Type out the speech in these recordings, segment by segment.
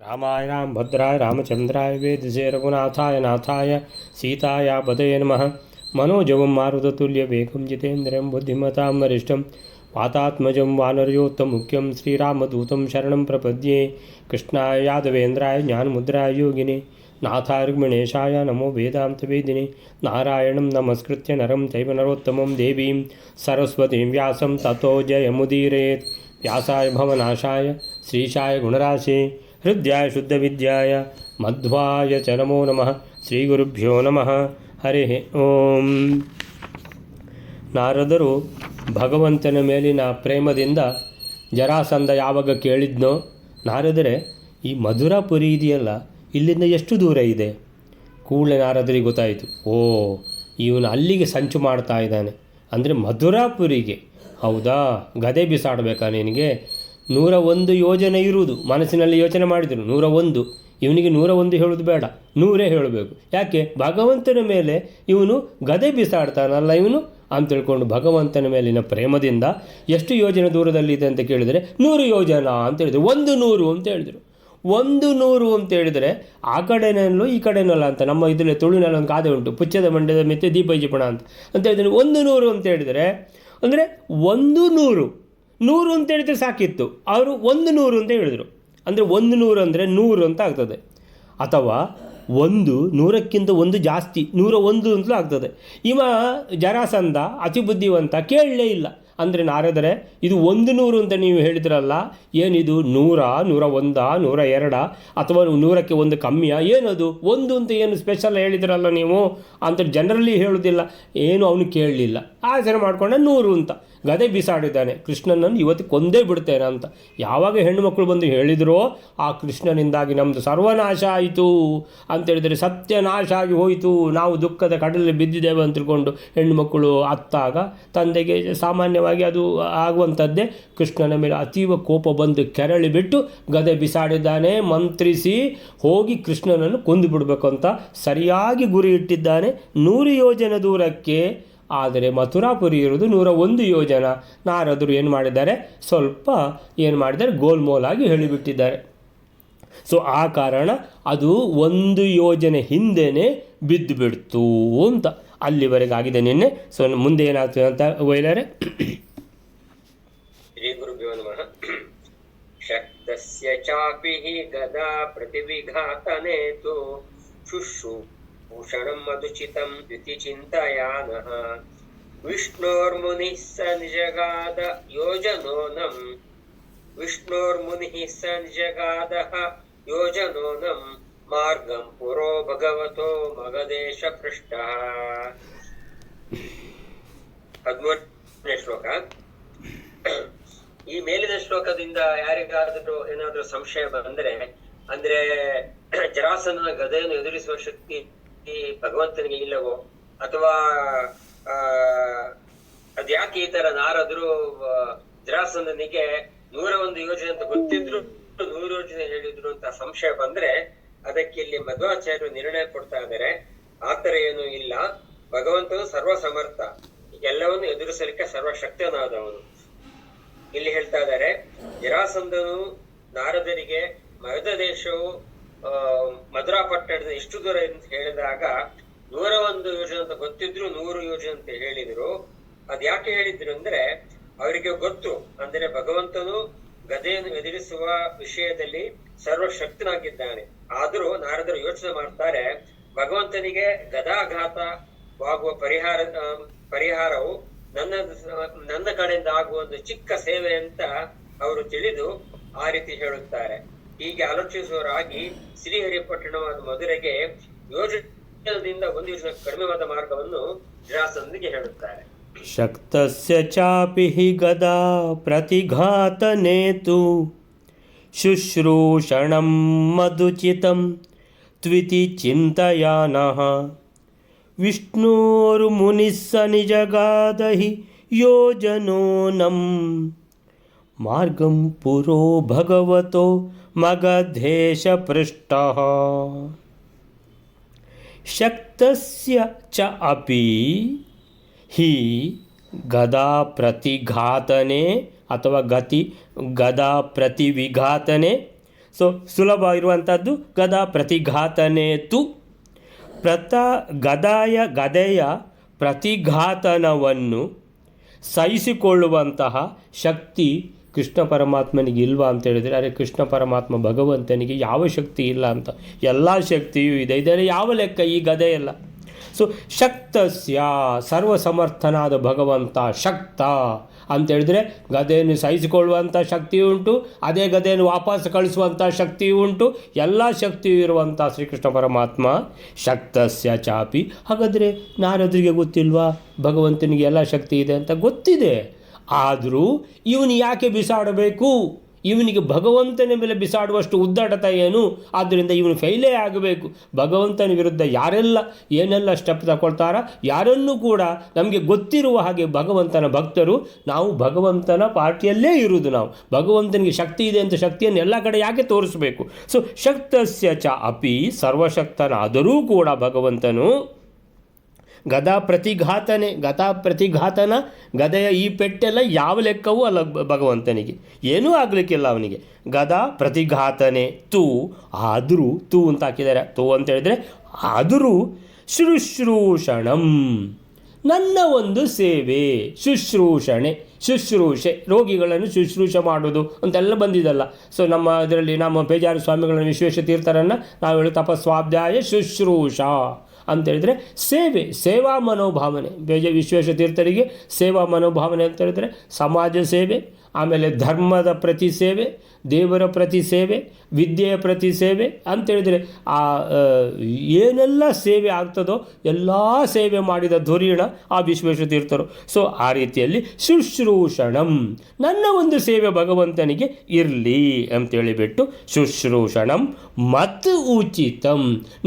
रामाय रामभद्राय रामचन्द्राय वेदसे रघुनाथाय नाथाय सीताया पतये नमः। मनोजवं मारुततुल्यवेगं जितेन्द्रियं बुद्धिमतां वरिष्ठं वातात्मजं वानरयोत्तमुख्यं श्रीरामदूतं शरणं प्रपद्ये। कृष्णाय यादवेन्द्राय ज्ञानमुद्राय योगिने नाथाय रुक्मिणेशाय नमो वेदान्तवेदिने। नारायणं नमस्कृत्य नरं चैव नरोत्तमं देवीं सरस्वतीं व्यासं ततो जयमुदीरयेत्। व्यासाय भवनाशाय श्रीशाय गुणराशे हृद्याय शुद्धविद्याय मध्वाय च नमो नमः। ಶ್ರೀಗುರುಭ್ಯೋ ನಮಃ. ಹರಿ ಓಂ. ನಾರದರು ಭಗವಂತನ ಮೇಲಿನ ಪ್ರೇಮದಿಂದ ಜರಾಸಂಧ ಯಾವಾಗ ಕೇಳಿದ್ನೋ, ನಾರದರೆ ಈ ಮಧುರಾಪುರಿ ಇದೆಯಲ್ಲ, ಇಲ್ಲಿಂದ ಎಷ್ಟು ದೂರ ಇದೆ? ಕೂಡಲೇ ನಾರದರಿಗೆ ಗೊತ್ತಾಯಿತು, ಓ ಇವನು ಅಲ್ಲಿಗೆ ಸಂಚು ಮಾಡ್ತಾ ಇದ್ದಾನೆ, ಅಂದರೆ ಮಧುರಾಪುರಿಗೆ. ಹೌದಾ, ಗದೆ ಬಿಸಾಡಬೇಕಾ ನಿನಗೆ? 101 ಯೋಜನೆ ಇರುವುದು. ಮನಸ್ಸಿನಲ್ಲಿ ಯೋಚನೆ ಮಾಡಿದರು 101. ಇವನಿಗೆ 101 ಹೇಳೋದು ಬೇಡ, 100 ಹೇಳಬೇಕು. ಯಾಕೆ? ಭಗವಂತನ ಮೇಲೆ ಇವನು ಗದೆ ಬಿಸಾಡ್ತಾನಲ್ಲ ಇವನು ಅಂತ ತಿಳ್ಕೊಂಡು ಭಗವಂತನ ಮೇಲಿನ ಪ್ರೇಮದಿಂದ ಎಷ್ಟು ಯೋಜನೆ ದೂರದಲ್ಲಿದೆ ಅಂತ ಕೇಳಿದರೆ 100 ಯೋಜನ ಅಂತ ಹೇಳಿದರು. 100 ಅಂತ ಹೇಳಿದರು. 100 ಅಂತ ಹೇಳಿದರೆ ಆ ಕಡೆನಲ್ಲೂ ಈ ಕಡೆನಲ್ಲ ಅಂತ. ನಮ್ಮ ಇದರಲ್ಲಿ ತುಳುವಿನಲ್ಲಿ ಒಂದು ಗಾದೆ ಉಂಟು, ಪುಚ್ಚದ ಮಂಡ್ಯದ ಮೆತ್ತೆ ದೀಪ ಜಿಪಣ ಅಂತ ಹೇಳಿದರೆ 100 ಅಂತ ಹೇಳಿದರೆ ಅಂದರೆ 100 ಅಂತ ಹೇಳಿದರೆ ಸಾಕಿತ್ತು. ಅವರು 100 ಅಂತ ಹೇಳಿದರು. ಅಂದರೆ 100 ಅಂದರೆ 100 ಅಂತ ಆಗ್ತದೆ, ಅಥವಾ 100ಕ್ಕಿಂತ 1 ಜಾಸ್ತಿ 101 ಅಂತಲೂ ಆಗ್ತದೆ. ಇವ ಜರಾಸಂಧ ಅತಿ ಬುದ್ಧಿವಂತ, ಕೇಳಲೇ ಇಲ್ಲ. ಅಂದರೆ ನಾರದರೆ ಇದು 100 ಅಂತ ನೀವು ಹೇಳಿದ್ರಲ್ಲ, ಏನಿದು 100, 101, 102 ಅಥವಾ 100ಕ್ಕೆ 1 ಕಮ್ಮಿಯಾ? ಏನದು 1 ಅಂತ ಏನು ಸ್ಪೆಷಲ್ ಹೇಳಿದ್ರಲ್ಲ ನೀವು ಅಂತ ಜನರಲಿ ಹೇಳೋದಿಲ್ಲ. ಏನು ಅವನು ಕೇಳಲಿಲ್ಲ, ಆಚರಣೆ ಮಾಡಿಕೊಂಡ 100 ಅಂತ ಗದೆ ಬಿಸಾಡಿದ್ದಾನೆ. ಕೃಷ್ಣನನ್ನು ಇವತ್ತು ಕೊಂದೇ ಬಿಡ್ತೇನೆ ಅಂತ ಯಾವಾಗ ಹೆಣ್ಣುಮಕ್ಕಳು ಬಂದು ಹೇಳಿದರೋ, ಆ ಕೃಷ್ಣನಿಂದಾಗಿ ನಮ್ಮದು ಸರ್ವನಾಶ ಆಯಿತು ಅಂತೇಳಿದರೆ, ಸತ್ಯನಾಶ ಆಗಿ ಹೋಯಿತು, ನಾವು ದುಃಖದ ಕಡಲಲ್ಲಿ ಬಿದ್ದಿದ್ದೇವೆ ಅಂತ ತಿಳ್ಕೊಂಡು ಹೆಣ್ಣುಮಕ್ಕಳು ಅತ್ತಾಗ ತಂದೆಗೆ ಸಾಮಾನ್ಯವಾಗಿ ಅದು ಆಗುವಂಥದ್ದೇ. ಕೃಷ್ಣನ ಮೇಲೆ ಅತೀವ ಕೋಪ ಬಂದು ಕೆರಳಿ ಬಿಟ್ಟು ಗದೆ ಬಿಸಾಡಿದ್ದಾನೆ. ಮಂತ್ರಿಸಿ ಹೋಗಿ ಕೃಷ್ಣನನ್ನು ಕೊಂದು ಬಿಡಬೇಕು ಅಂತ ಸರಿಯಾಗಿ ಗುರಿ ಇಟ್ಟಿದ್ದಾನೆ 100 ಯೋಜನೆ ದೂರಕ್ಕೆ. ಆದರೆ ಮಥುರಾಪುರಿ ಇರುವುದು 101 ಯೋಜನ. ನಾರದರು ಏನು ಮಾಡಿದ್ದಾರೆ, ಸ್ವಲ್ಪ ಏನು ಮಾಡಿದ್ದಾರೆ, ಗೋಲ್ಮೋಲಾಗಿ ಹೇಳಿಬಿಟ್ಟಿದ್ದಾರೆ. ಸೊ ಆ ಕಾರಣ ಅದು 1 ಯೋಜನೆ ಹಿಂದೆಯೇ ಬಿದ್ದು ಬಿಡ್ತು ಅಂತ ಅಲ್ಲಿವರೆಗೆ ಆಗಿದೆ ನಿನ್ನೆ. ಸೊ ಮುಂದೆ ಏನಾಗ್ತದೆ ಅಂತ ವೈಲರೆ. ಶ್ರೀ ಗುರುಭ್ಯೋ ನಮಃ. ಶಕ್ತಸ್ಯ ಚಾಪಿ ಗದಾ ಪ್ರತಿವಿಘಾತನೇತು ಶುಶ್ರೂಷಣಂ ಮಧುಚಿತಂ ಇತಿ ಚಿಂತಯಾನಃ. ವಿಷ್ಣೋರ್ಮುನಿಃ ಸ ನಿಜಗಾದ ಯೋಜನೋನಂ ವಿಷ್ಣೋರ್ಮುನಿಃ ಸ ನಿಜಗಾದಃ ಯೋಜನೋನಂ ಮಾರ್ಗಂ ಪುರೋ ಭಗವತೋ ಮಗದೇಶ ಪೃಷ್ಟಃ. 13ನೇ ಶ್ಲೋಕ. ಈ ಮೇಲಿನ ಶ್ಲೋಕದಿಂದ ಯಾರಿಗಾದರೂ ಏನಾದರೂ ಸಂಶಯ ಬಂದರೆ, ಅಂದ್ರೆ ಜರಾಸಂಧನ ಗದೆಯನ್ನು ಎದುರಿಸುವ ಶಕ್ತಿ ಈ ಭಗವಂತನಿಗೆ ಇಲ್ಲವೋ, ಅಥವಾ ಅದ್ಯಾಕೆ ಈ ತರ ನಾರದರು ಜರಾಸಂಧನಿಗೆ 101 ಯೋಜನೆ ಅಂತ ಗೊತ್ತಿದ್ರು 100 ಯೋಜನೆ ಹೇಳಿದ್ರು ಅಂತ ಸಂಶಯ ಬಂದ್ರೆ, ಅದಕ್ಕೆ ಇಲ್ಲಿ ಮಧ್ವಾಚಾರ್ಯರು ನಿರ್ಣಯ ಕೊಡ್ತಾ ಇದ್ದಾರೆ, ಆತರ ಏನೂ ಇಲ್ಲ. ಭಗವಂತನು ಸರ್ವ ಸಮರ್ಥ, ಎಲ್ಲವನ್ನು ಎದುರಿಸಲಿಕ್ಕೆ ಸರ್ವಶಕ್ತನಾದವನು. ಇಲ್ಲಿ ಹೇಳ್ತಾ ಇದ್ದಾರೆ, ಜರಾಸಂಧನು ನಾರದರಿಗೆ ಮಗಧ ದೇಶವು ಮಧುರಾ ಪಟ್ಟಣದ ಎಷ್ಟು ದೂರ ಅಂತ ಹೇಳಿದಾಗ 101 ಯೋಜನೆ ಅಂತ ಗೊತ್ತಿದ್ರು 100 ಯೋಜನೆ ಅಂತ ಹೇಳಿದ್ರು. ಅದ್ಯಾಕೆ ಹೇಳಿದ್ರು ಅಂದ್ರೆ, ಅವರಿಗೆ ಗೊತ್ತು, ಅಂದ್ರೆ ಭಗವಂತನು ಗದೆಯನ್ನು ಎದುರಿಸುವ ವಿಷಯದಲ್ಲಿ ಸರ್ವಶಕ್ತನಾಗಿದ್ದಾನೆ. ಆದರೂ ನಾರದರು ಯೋಚನೆ ಮಾಡ್ತಾರೆ, ಭಗವಂತನಿಗೆ ಗದಾಘಾತವಾಗುವ ಪರಿಹಾರವು ನನ್ನ ಕಡೆಯಿಂದ ಆಗುವ ಒಂದು ಚಿಕ್ಕ ಸೇವೆ ಅಂತ ಅವರು ತಿಳಿದು ಆ ರೀತಿ ಹೇಳುತ್ತಾರೆ. ಹೀಗೆ ಆಲೋಚಿಸುವವರಾಗಿ ಶ್ರೀಹರಿಪಟ್ಟಣವಾದ ಮಧುರೆಗೆ ಯೋಜನದಿಂದ 1 ಯೋಜನೆ ಕಡಿಮೆವಾದ ಮಾರ್ಗವನ್ನು ಜರಾಸಂಧನಿಗೆ ಹೇಳುತ್ತಾರೆ. ಶಕ್ತಸ್ಯ ಚಾಪಿ ಗದಾ ಪ್ರತಿಘಾತನೇತು ಶುಶ್ರೂಷಣಂ ಮಧುಚಿತಂ ತ್ವಿತಿ ಚಿಂತಯಾನಃ. ವಿಷ್ಣೋರ್ಮುನಿಸ್ಸ ನಿಜಗಾದಹಿ ಯೋಜನೋನಂ ಮಾರ್ಗಂ ಪುರೋ ಭಗವತೋ ಮಗಧೇಶ ಪೃಷ್ಟಃ. ಶಕ್ತಸ್ಯ ಚ ಅಪಿ ಹಿ ಗದಾ ಪ್ರತಿಘಾತನೆ ಅಥವಾ ಗದಾ ಪ್ರತಿವಿಘಾತನೆ ಸೊ ಸುಲಭ ಇರುವಂಥದ್ದು ಗದಾ ಪ್ರತಿಘಾತನೆ ತು ಗದೆಯ ಪ್ರತಿಘಾತನವನ್ನು ಸಹಿಸಿಕೊಳ್ಳುವಂತಹ ಶಕ್ತಿ ಕೃಷ್ಣ ಪರಮಾತ್ಮನಿಗೆ ಇಲ್ವಾ ಅಂತ ಹೇಳಿದರೆ, ಅರೆ ಕೃಷ್ಣ ಪರಮಾತ್ಮ ಭಗವಂತನಿಗೆ ಯಾವ ಶಕ್ತಿ ಇಲ್ಲ ಅಂತ, ಎಲ್ಲ ಶಕ್ತಿಯೂ ಇದೆ, ಇದರ ಯಾವ ಲೆಕ್ಕ ಈ ಗದೆಯಲ್ಲ. ಸೊ ಶಕ್ತಸ್ಯ ಸರ್ವಸಮರ್ಥನಾದ ಭಗವಂತ ಶಕ್ತ ಅಂತೇಳಿದರೆ ಗದೆಯನ್ನು ಸಹಿಸಿಕೊಳ್ಳುವಂಥ ಶಕ್ತಿಯೂ ಉಂಟು, ಅದೇ ಗದೆಯನ್ನು ವಾಪಸ್ ಕಳಿಸುವಂಥ ಶಕ್ತಿಯೂ ಉಂಟು, ಎಲ್ಲ ಶಕ್ತಿಯೂ ಇರುವಂಥ ಶ್ರೀಕೃಷ್ಣ ಪರಮಾತ್ಮ ಶಕ್ತಸ್ಯ ಚಾಪಿ. ಹಾಗಾದರೆ ನಾರದರಿಗೆ ಗೊತ್ತಿಲ್ವಾ ಭಗವಂತನಿಗೆ ಎಲ್ಲ ಶಕ್ತಿ ಇದೆ ಅಂತ? ಗೊತ್ತಿದೆ, ಆದರೂ ಇವನು ಯಾಕೆ ಬಿಸಾಡಬೇಕು? ಇವನಿಗೆ ಭಗವಂತನ ಮೇಲೆ ಬಿಸಾಡುವಷ್ಟು ಉದ್ದಾಟತ ಏನು? ಆದ್ದರಿಂದ ಇವನು ಫೈಲೇ ಆಗಬೇಕು. ಭಗವಂತನ ವಿರುದ್ಧ ಯಾರೆಲ್ಲ ಏನೆಲ್ಲ ಸ್ಟೆಪ್ ತಗೊಳ್ತಾರ, ಯಾರನ್ನೂ ಕೂಡ ನಮಗೆ ಗೊತ್ತಿರುವ ಹಾಗೆ ಭಗವಂತನ ಭಕ್ತರು ನಾವು ಭಗವಂತನ ಪಾರ್ಟಿಯಲ್ಲೇ ಇರುವುದು. ನಾವು ಭಗವಂತನಿಗೆ ಶಕ್ತಿ ಇದೆ ಅಂತ ಶಕ್ತಿಯನ್ನು ಎಲ್ಲ ಕಡೆ ಯಾಕೆ ತೋರಿಸಬೇಕು? ಸೊ ಶಕ್ತಸ್ಯ ಚ ಅಪಿ, ಸರ್ವಶಕ್ತನಾದರೂ ಕೂಡ ಭಗವಂತನು ಗದಾ ಪ್ರತಿಘಾತನ ಗದೆಯ ಈ ಪೆಟ್ಟೆಲ್ಲ ಯಾವ ಲೆಕ್ಕವೂ ಅಲ್ಲ ಭಗವಂತನಿಗೆ, ಏನೂ ಆಗಲಿಕ್ಕಿಲ್ಲ ಅವನಿಗೆ. ಗದಾ ಪ್ರತಿಘಾತನೆ ತು, ಆದರೂ ತು ಅಂತ ಹಾಕಿದ್ದಾರೆ. ತು ಅಂತ ಹೇಳಿದರೆ ಆದರೂ ಶುಶ್ರೂಷಣಂ, ನನ್ನ ಒಂದು ಸೇವೆ, ಶುಶ್ರೂಷೆ ರೋಗಿಗಳನ್ನು ಶುಶ್ರೂಷೆ ಮಾಡೋದು ಅಂತೆಲ್ಲ ಬಂದಿದ್ದಲ್ಲ. ಸೊ ನಮ್ಮ ಇದರಲ್ಲಿ ನಮ್ಮ ಪೇಜಾರಿ ಸ್ವಾಮಿಗಳನ್ನು ವಿಶ್ವೇಶ ತೀರ್ಥರನ್ನು ನಾವು ಹೇಳಿ ತಪಸ್ವಾಧ್ಯಾಯ ಶುಶ್ರೂಷಾ ಅಂತೇಳಿದರೆ ಸೇವಾ ಮನೋಭಾವನೆ. ವಿಶ್ವೇಶ ತೀರ್ಥರಿಗೆ ಸೇವಾ ಮನೋಭಾವನೆ ಅಂತ ಹೇಳಿದರೆ ಸಮಾಜ ಸೇವೆ, ಆಮೇಲೆ ಧರ್ಮದ ಪ್ರತಿ ಸೇವೆ, ದೇವರ ಪ್ರತಿ ಸೇವೆ, ವಿದ್ಯೆಯ ಪ್ರತಿ ಸೇವೆ ಅಂತೇಳಿದರೆ ಏನೆಲ್ಲ ಸೇವೆ ಆಗ್ತದೋ ಎಲ್ಲ ಸೇವೆ ಮಾಡಿದ ಧುರೀಣ ಆ ವಿಶ್ವೇಶ ತೀರ್ಥರು. ಸೊ ಆ ರೀತಿಯಲ್ಲಿ ಶುಶ್ರೂಷಣಂ, ನನ್ನ ಒಂದು ಸೇವೆ ಭಗವಂತನಿಗೆ ಇರಲಿ ಅಂತೇಳಿಬಿಟ್ಟು ಶುಶ್ರೂಷಣಂ ಮತ್ತು ಉಚಿತಂ,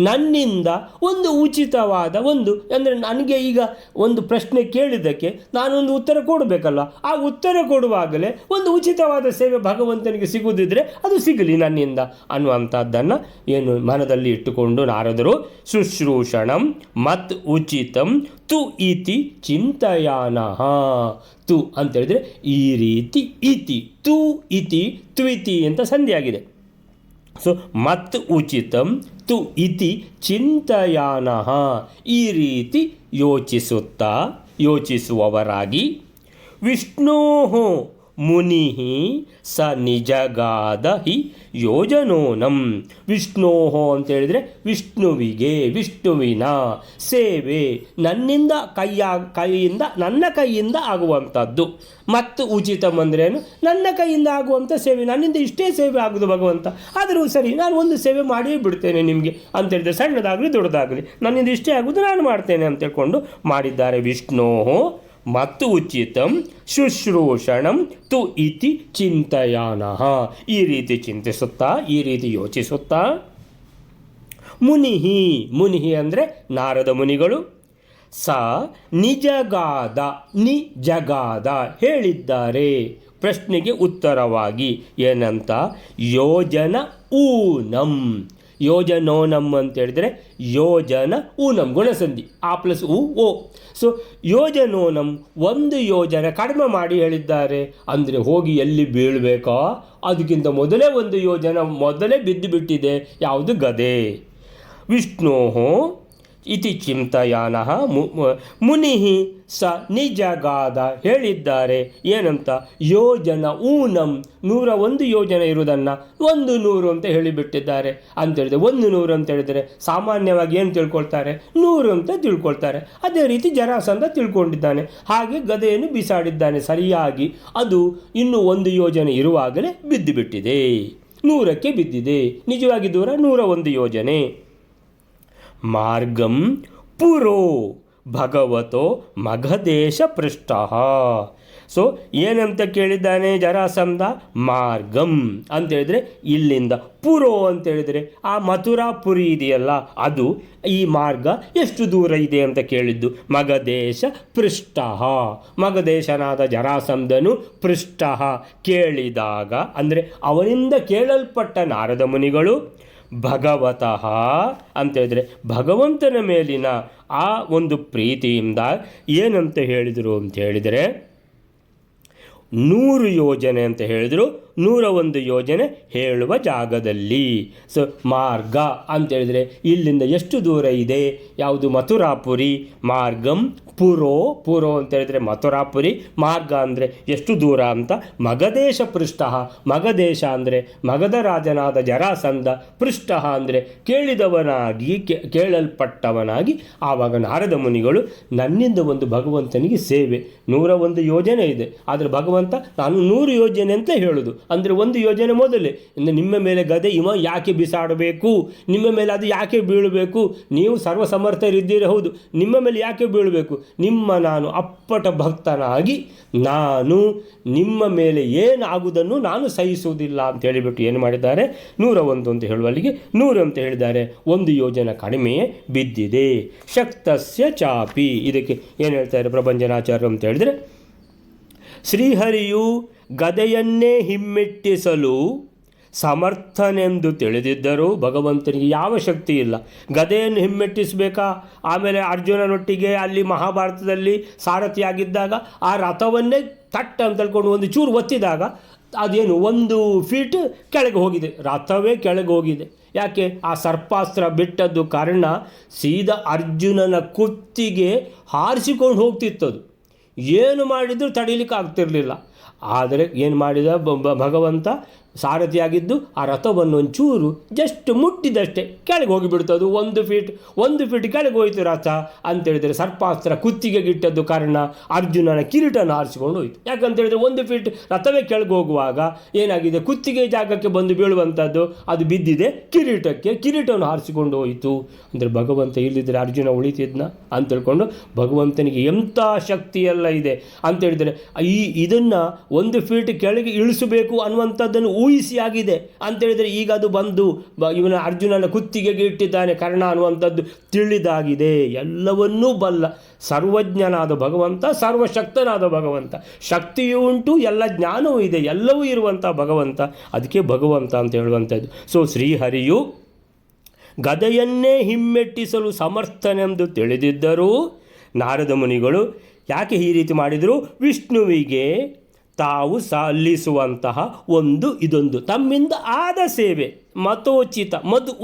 ನನ್ನಿಂದ ಒಂದು ಉಚಿತವಾದ ಒಂದು, ಅಂದರೆ ನನಗೆ ಈಗ ಒಂದು ಪ್ರಶ್ನೆ ಕೇಳಿದ್ದಕ್ಕೆ ನಾನೊಂದು ಉತ್ತರ ಕೊಡಬೇಕಲ್ಲ, ಆ ಉತ್ತರ ಕೊಡುವಾಗಲೇ ಒಂದು ಉಚಿತವಾದ ಸೇವೆ ಭಗವಂತನಿಗೆ ಸಿಗುವುದಿದ್ರೆ ಅದು ಸಿಗಲಿ ನನ್ನಿಂದ ಅನ್ನುವಂಥದ್ದನ್ನು ಏನು ಮನದಲ್ಲಿ ಇಟ್ಟುಕೊಂಡು ನಾರದರು ಶುಶ್ರೂಷಣಂ ಮತ್ ಉಚಿತಂ ತು ಇತಿ ಚಿಂತಯಾನಃ. ತು ಅಂತೇಳಿದರೆ ಈ ರೀತಿ, ಇತಿ ತು ಇತಿ ತ್ವಿತಿ ಅಂತ ಸಂಧಿಯಾಗಿದೆ. ಸೊ ಮತ್ ಉಚಿತಂ ತು ಇತಿ ಚಿಂತಯಾನಃ, ಈ ರೀತಿ ಯೋಚಿಸುವವರಾಗಿ ವಿಷ್ಣೋ ಮುನಿ ಸ ನಿಜಗಾದ ಹಿ ಯೋಜನೋನಂ. ವಿಷ್ಣೋ ಅಂತೇಳಿದರೆ ವಿಷ್ಣುವಿನ ಸೇವೆ ನನ್ನಿಂದ ನನ್ನ ಕೈಯಿಂದ ಆಗುವಂಥದ್ದು. ಮತ್ತು ಉಚಿತಂ ಅಂದ್ರೇನು? ನನ್ನ ಕೈಯಿಂದ ಆಗುವಂಥ ಸೇವೆ, ನನ್ನಿಂದ ಇಷ್ಟೇ ಸೇವೆ ಆಗೋದು ಭಗವಂತ, ಆದರೂ ಸರಿ ನಾನು ಒಂದು ಸೇವೆ ಮಾಡಿಯೇ ಬಿಡ್ತೇನೆ ನಿಮಗೆ ಅಂತೇಳಿದರೆ, ಸಣ್ಣದಾಗಲಿ ದೊಡ್ಡದಾಗಲಿ ನನ್ನಿಂದ ಇಷ್ಟೇ ಆಗೋದು ನಾನು ಮಾಡ್ತೇನೆ ಅಂತ ಹೇಳ್ಕೊಂಡು ಮಾಡಿದ್ದಾರೆ. ವಿಷ್ಣೋ ಮತ್ತು ಉಚಿತಂ ಶುಶ್ರೂಷಣಂ ತು ಇತಿ ಚಿಂತಯಾನಃ, ಈ ರೀತಿ ಚಿಂತಿಸುತ್ತಾ, ಈ ರೀತಿ ಯೋಚಿಸುತ್ತಾ ಮುನಿ ಅಂದರೆ ನಾರದ ಮುನಿಗಳು ನಿಜಗಾದ ಹೇಳಿದ್ದಾರೆ ಪ್ರಶ್ನೆಗೆ ಉತ್ತರವಾಗಿ. ಏನಂತ? ಯೋಜನೋನಂ ಅಂತೇಳಿದರೆ ಯೋಜನ ಊನಂ ಗುಣಸಂಧಿ, ಆ ಪ್ಲಸ್ ಓ. ಸೊ ಯೋಜನೋನಂ, ಒಂದು ಯೋಜನೆ ಕಡಿಮೆ ಮಾಡಿ ಹೇಳಿದ್ದಾರೆ. ಅಂದರೆ ಹೋಗಿ ಎಲ್ಲಿ ಬೀಳಬೇಕೋ ಅದಕ್ಕಿಂತ ಮೊದಲೇ ಒಂದು ಯೋಜನೆ ಮೊದಲೇ ಬಿದ್ದು ಬಿಟ್ಟಿದೆ. ಯಾವುದು? ಗದೆ. ವಿಷ್ಣೋ ಇತಿ ಚಿಂತಯಾನಃ ಮುನಿ ಸ ನಿಜಗಾದ ಹೇಳಿದ್ದಾರೆ. ಏನಂತ? ಯೋಜನ ಊನಂ, 101 ಯೋಜನೆ ಇರುವುದನ್ನು 100 ಅಂತ ಹೇಳಿಬಿಟ್ಟಿದ್ದಾರೆ. ಅಂತೇಳಿದರೆ 100 ಅಂತ ಹೇಳಿದರೆ ಸಾಮಾನ್ಯವಾಗಿ ಏನು ತಿಳ್ಕೊಳ್ತಾರೆ? 100 ಅಂತ ತಿಳ್ಕೊಳ್ತಾರೆ. ಅದೇ ರೀತಿ ಜರಾಸಂಧ ತಿಳ್ಕೊಂಡಿದ್ದಾನೆ. ಹಾಗೆ ಗದೆಯನ್ನು ಬಿಸಾಡಿದ್ದಾನೆ ಸರಿಯಾಗಿ. ಅದು ಇನ್ನೂ 1 ಯೋಜನೆ ಇರುವಾಗಲೇ ಬಿದ್ದು ಬಿಟ್ಟಿದೆ, 100ಕ್ಕೆ ಬಿದ್ದಿದೆ. ನಿಜವಾಗಿ ದೂರ 101 ಯೋಜನೆ. ಮಾರ್ಗಂ ಪುರೋ ಭಗವತೋ ಮಗಧೇಶ ಪೃಷ್ಠ. ಸೊ ಏನಂತ ಕೇಳಿದ್ದಾನೆ ಜರಾಸಂಧ? ಮಾರ್ಗಂ ಅಂತೇಳಿದರೆ ಇಲ್ಲಿಂದ, ಪುರೋ ಅಂತೇಳಿದರೆ ಆ ಮಥುರಾಪುರಿ ಇದೆಯಲ್ಲ ಅದು, ಈ ಮಾರ್ಗ ಎಷ್ಟು ದೂರ ಇದೆ ಅಂತ ಕೇಳಿದ್ದು. ಮಗಧೇಶ ಪೃಷ್ಠ, ಮಗಧೇಶನಾದ ಜರಾಸಂಧನು ಪೃಷ್ಠ ಕೇಳಿದಾಗ, ಅಂದರೆ ಅವನಿಂದ ಕೇಳಲ್ಪಟ್ಟ ನಾರದ ಮುನಿಗಳು ಭಗವತಃ ಅಂತೇಳಿದರೆ ಭಗವಂತನ ಮೇಲಿನ ಆ ಒಂದು ಪ್ರೀತಿಯಿಂದ ಏನಂತ ಹೇಳಿದರು ಅಂತ ಹೇಳಿದರೆ 100 ಯೋಜನೆ ಅಂತ ಹೇಳಿದರು. 101 ಯೋಜನೆ ಹೇಳುವ ಜಾಗದಲ್ಲಿ. ಸೊ ಮಾರ್ಗ ಅಂತೇಳಿದರೆ ಇಲ್ಲಿಂದ ಎಷ್ಟು ದೂರ ಇದೆ? ಯಾವುದು? ಮಥುರಾಪುರಿ. ಮಾರ್ಗಂ ಪುರೋ ಅಂತ ಹೇಳಿದರೆ ಮಥುರಾಪುರಿ, ಮಾರ್ಗ ಅಂದರೆ ಎಷ್ಟು ದೂರ ಅಂತ. ಮಗದೇಶ ಪೃಷ್ಠ, ಮಗದೇಶ ಅಂದರೆ ಮಗಧ ರಾಜನಾದ ಜರಾಸಂಧ, ಪೃಷ್ಠ ಅಂದರೆ ಕೇಳಿದವನಾಗಿ ಕೇಳಲ್ಪಟ್ಟವನಾಗಿ. ಆವಾಗ ನಾರದ ಮುನಿಗಳು ನನ್ನಿಂದ ಒಂದು ಭಗವಂತನಿಗೆ ಸೇವೆ, 101 ಯೋಜನೆ ಇದೆ, ಆದರೆ ಭಗವಂತ ನಾನು 100 ಯೋಜನೆ ಅಂತ ಹೇಳೋದು. ಅಂದರೆ 1 ಯೋಜನೆ ಮೊದಲೇ ಇನ್ನು ನಿಮ್ಮ ಮೇಲೆ ಗದೆ ಇವ ಯಾಕೆ ಬಿಸಾಡಬೇಕು, ನಿಮ್ಮ ಮೇಲೆ ಅದು ಯಾಕೆ ಬೀಳಬೇಕು? ನೀವು ಸರ್ವಸಮರ್ಥರಿದ್ದೀರಿ, ಹೌದು, ನಿಮ್ಮ ಮೇಲೆ ಯಾಕೆ ಬೀಳಬೇಕು? ನಿಮ್ಮ ನಾನು ಅಪ್ಪಟ ಭಕ್ತನಾಗಿ ನಾನು ನಿಮ್ಮ ಮೇಲೆ ಏನಾಗುವುದನ್ನು ನಾನು ಸಹಿಸುವುದಿಲ್ಲ ಅಂತ ಹೇಳಿಬಿಟ್ಟು ಏನು ಮಾಡಿದ್ದಾರೆ? 101 ಅಂತ ಹೇಳುವಲ್ಲಿಗೆ 100 ಅಂತ ಹೇಳಿದ್ದಾರೆ. 1 ಯೋಜನೆ ಕಡಿಮೆಯೇ ಬಿದ್ದಿದೆ. ಶಕ್ತಸ್ಯ ಚಾಪಿ, ಇದಕ್ಕೆ ಏನು ಹೇಳ್ತಾರೆ ಪ್ರಭಂಜನಾಚಾರ್ಯರು ಅಂತ ಹೇಳಿದರೆ, ಶ್ರೀಹರಿಯು ಗದೆಯನ್ನೇ ಹಿಮ್ಮೆಟ್ಟಿಸಲು ಸಮರ್ಥನೆಂದು ತಿಳಿದಿದ್ದರೂ ಭಗವಂತನಿಗೆ ಯಾವ ಶಕ್ತಿ ಇಲ್ಲ. ಗದೆಯನ್ನು ಹಿಮ್ಮೆಟ್ಟಿಸಬೇಕಾ? ಆಮೇಲೆ ಅರ್ಜುನನೊಟ್ಟಿಗೆ ಅಲ್ಲಿ ಮಹಾಭಾರತದಲ್ಲಿ ಸಾರಥಿಯಾಗಿದ್ದಾಗ ಆ ರಥವನ್ನೇ ತಟ್ಟ ಅಂತ ಹೇಳ್ಕೊಂಡು ಒಂದು ಚೂರು ಒತ್ತಿದಾಗ ಅದೇನು 1 ಫೀಟ್ ಕೆಳಗೆ ಹೋಗಿದೆ, ರಥವೇ ಕೆಳಗೆ ಹೋಗಿದೆ. ಯಾಕೆ? ಆ ಸರ್ಪಾಸ್ತ್ರ ಬಿಟ್ಟದ್ದು ಕಾರಣ ಸೀದಾ ಅರ್ಜುನನ ಕುತ್ತಿಗೆ ಹಾರಿಸಿಕೊಂಡು ಹೋಗ್ತಿತ್ತದು. ಏನು ಮಾಡಿದರೂ ತಡೀಲಿಕ್ಕೆ ಆಗ್ತಿರಲಿಲ್ಲ. ಆದರೆ ಏನು ಮಾಡಿದ ಭಗವಂತ? ಸಾರಥಿಯಾಗಿದ್ದು ಆ ರಥವನ್ನು ಒಂಚೂರು ಜಸ್ಟ್ ಮುಟ್ಟಿದಷ್ಟೇ ಕೆಳಗೆ ಹೋಗಿಬಿಡ್ತದು. 1 ಫೀಟ್ ಕೆಳಗೆ ಹೋಯಿತು ರಥ ಅಂತೇಳಿದರೆ ಸರ್ಪಾಸ್ತ್ರ ಕುತ್ತಿಗೆಗಿಟ್ಟದ್ದು ಕಾರಣ ಅರ್ಜುನನ ಕಿರೀಟನ ಹಾರಿಸಿಕೊಂಡು ಹೋಯಿತು. ಯಾಕಂತೇಳಿದರೆ 1 ಫೀಟ್ ರಥವೇ ಕೆಳಗೆ ಹೋಗುವಾಗ ಏನಾಗಿದೆ? ಕುತ್ತಿಗೆ ಜಾಗಕ್ಕೆ ಬಂದು ಬೀಳುವಂಥದ್ದು ಅದು ಬಿದ್ದಿದೆ ಕಿರೀಟವನ್ನು ಹಾರಿಸಿಕೊಂಡು ಹೋಯಿತು. ಅಂದರೆ ಭಗವಂತ ಇಲ್ಲದಿದ್ದರೆ ಅರ್ಜುನ ಉಳಿತಿದ್ನ ಅಂತ ಹೇಳ್ಕೊಂಡು ಭಗವಂತನಿಗೆ ಎಂಥ ಶಕ್ತಿಯೆಲ್ಲ ಇದೆ ಅಂತೇಳಿದರೆ ಇದನ್ನು 1 ಫೀಟ್ ಕೆಳಗೆ ಇಳಿಸಬೇಕು ಅನ್ನುವಂಥದ್ದನ್ನು ಊಹಿಸಿಯಾಗಿದೆ ಅಂತೇಳಿದರೆ ಈಗ ಅದು ಬಂದು ಇವನ ಅರ್ಜುನನ ಕುತ್ತಿಗೆಗೆ ಇಟ್ಟಿದ್ದಾನೆ ಕರ್ಣ ಅನ್ನುವಂಥದ್ದು ತಿಳಿದಾಗಿದೆ. ಎಲ್ಲವನ್ನೂ ಬಲ್ಲ ಸರ್ವಜ್ಞನಾದ ಭಗವಂತ, ಸರ್ವಶಕ್ತನಾದ ಭಗವಂತ, ಶಕ್ತಿಯೂ ಉಂಟು, ಎಲ್ಲ ಜ್ಞಾನವೂ ಇದೆ, ಎಲ್ಲವೂ ಇರುವಂಥ ಭಗವಂತ, ಅದಕ್ಕೆ ಭಗವಂತ ಅಂತ ಹೇಳುವಂಥದ್ದು. ಸೊ ಶ್ರೀಹರಿಯು ಗದೆಯನ್ನೇ ಹಿಮ್ಮೆಟ್ಟಿಸಲು ಸಮರ್ಥನೆಂದು ತಿಳಿದಿದ್ದರೂ ನಾರದ ಮುನಿಗಳು ಯಾಕೆ ಈ ರೀತಿ ಮಾಡಿದರು? ವಿಷ್ಣುವಿಗೆ ತಾವು ಸಲ್ಲಿಸುವಂತಹ ಇದೊಂದು ತಮ್ಮಿಂದ ಆದ ಸೇವೆ, ಮದು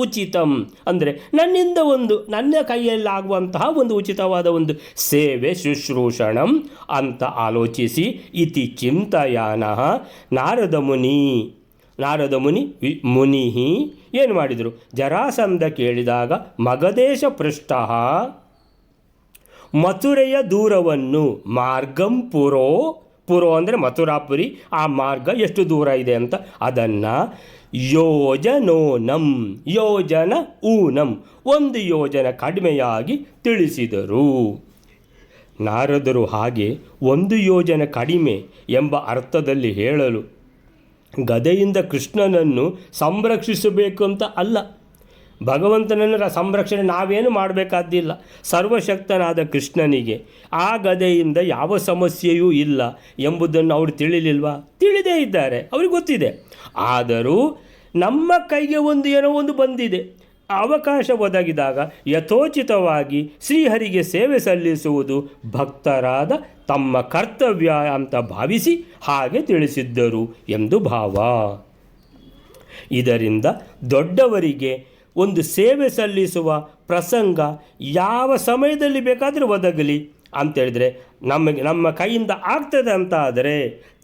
ಉಚಿತಂ ಅಂದರೆ ನನ್ನಿಂದ ನನ್ನ ಕೈಯಲ್ಲಾಗುವಂತಹ ಉಚಿತವಾದ ಸೇವೆ, ಶುಶ್ರೂಷಣಂ ಅಂತ ಆಲೋಚಿಸಿ ಇತಿ ಚಿಂತಯಾನಃ ನಾರದ ಮುನಿ ಏನು ಮಾಡಿದರು? ಜರಾಸಂಧ ಕೇಳಿದಾಗ ಮಗದೇಶ ಪೃಷ್ಠ ಮಥುರೆಯ ದೂರವನ್ನು ಮಾರ್ಗಂ ಪುರೋ ಅಂದರೆ ಮಥುರಾಪುರಿ, ಆ ಮಾರ್ಗ ಎಷ್ಟು ದೂರ ಇದೆ ಅಂತ ಅದನ್ನು ಯೋಜನೋನಂ 1 ಯೋಜನ ಕಡಿಮೆಯಾಗಿ ತಿಳಿಸಿದರು. ನಾರದರು ಹಾಗೆ 1 ಯೋಜನೆ ಕಡಿಮೆ ಎಂಬ ಅರ್ಥದಲ್ಲಿ ಹೇಳಲು ಗದೆಯಿಂದ ಕೃಷ್ಣನನ್ನು ಸಂರಕ್ಷಿಸಬೇಕು ಅಂತ ಅಲ್ಲ. ಭಗವಂತನನ್ನು ಸಂರಕ್ಷಣೆ ನಾವೇನು ಮಾಡಬೇಕಾದ್ದಿಲ್ಲ. ಸರ್ವಶಕ್ತನಾದ ಕೃಷ್ಣನಿಗೆ ಆ ಗದೆಯಿಂದ ಯಾವ ಸಮಸ್ಯೆಯೂ ಇಲ್ಲ ಎಂಬುದನ್ನು ಅವರು ತಿಳಿಲಿಲ್ವಾ? ತಿಳಿದೇ ಇದ್ದಾರೆ, ಅವ್ರಿಗೆ ಗೊತ್ತಿದೆ. ಆದರೂ ನಮ್ಮ ಕೈಗೆ ಏನೋ ಬಂದಿದೆ, ಅವಕಾಶ ಒದಗಿದಾಗ ಯಥೋಚಿತವಾಗಿ ಶ್ರೀಹರಿಗೆ ಸೇವೆ ಸಲ್ಲಿಸುವುದು ಭಕ್ತರಾದ ತಮ್ಮ ಕರ್ತವ್ಯ ಅಂತ ಭಾವಿಸಿ ಹಾಗೆ ತಿಳಿಸಿದ್ದರು ಎಂದು ಭಾವ. ಇದರಿಂದ ದೊಡ್ಡವರಿಗೆ ಸೇವೆ ಸಲ್ಲಿಸುವ ಪ್ರಸಂಗ ಯಾವ ಸಮಯದಲ್ಲಿ ಬೇಕಾದರೂ ಒದಗಲಿ ಅಂತೇಳಿದರೆ ನಮ್ಮ ಕೈಯಿಂದ ಆಗ್ತದೆ ಅಂತ ಆದರೆ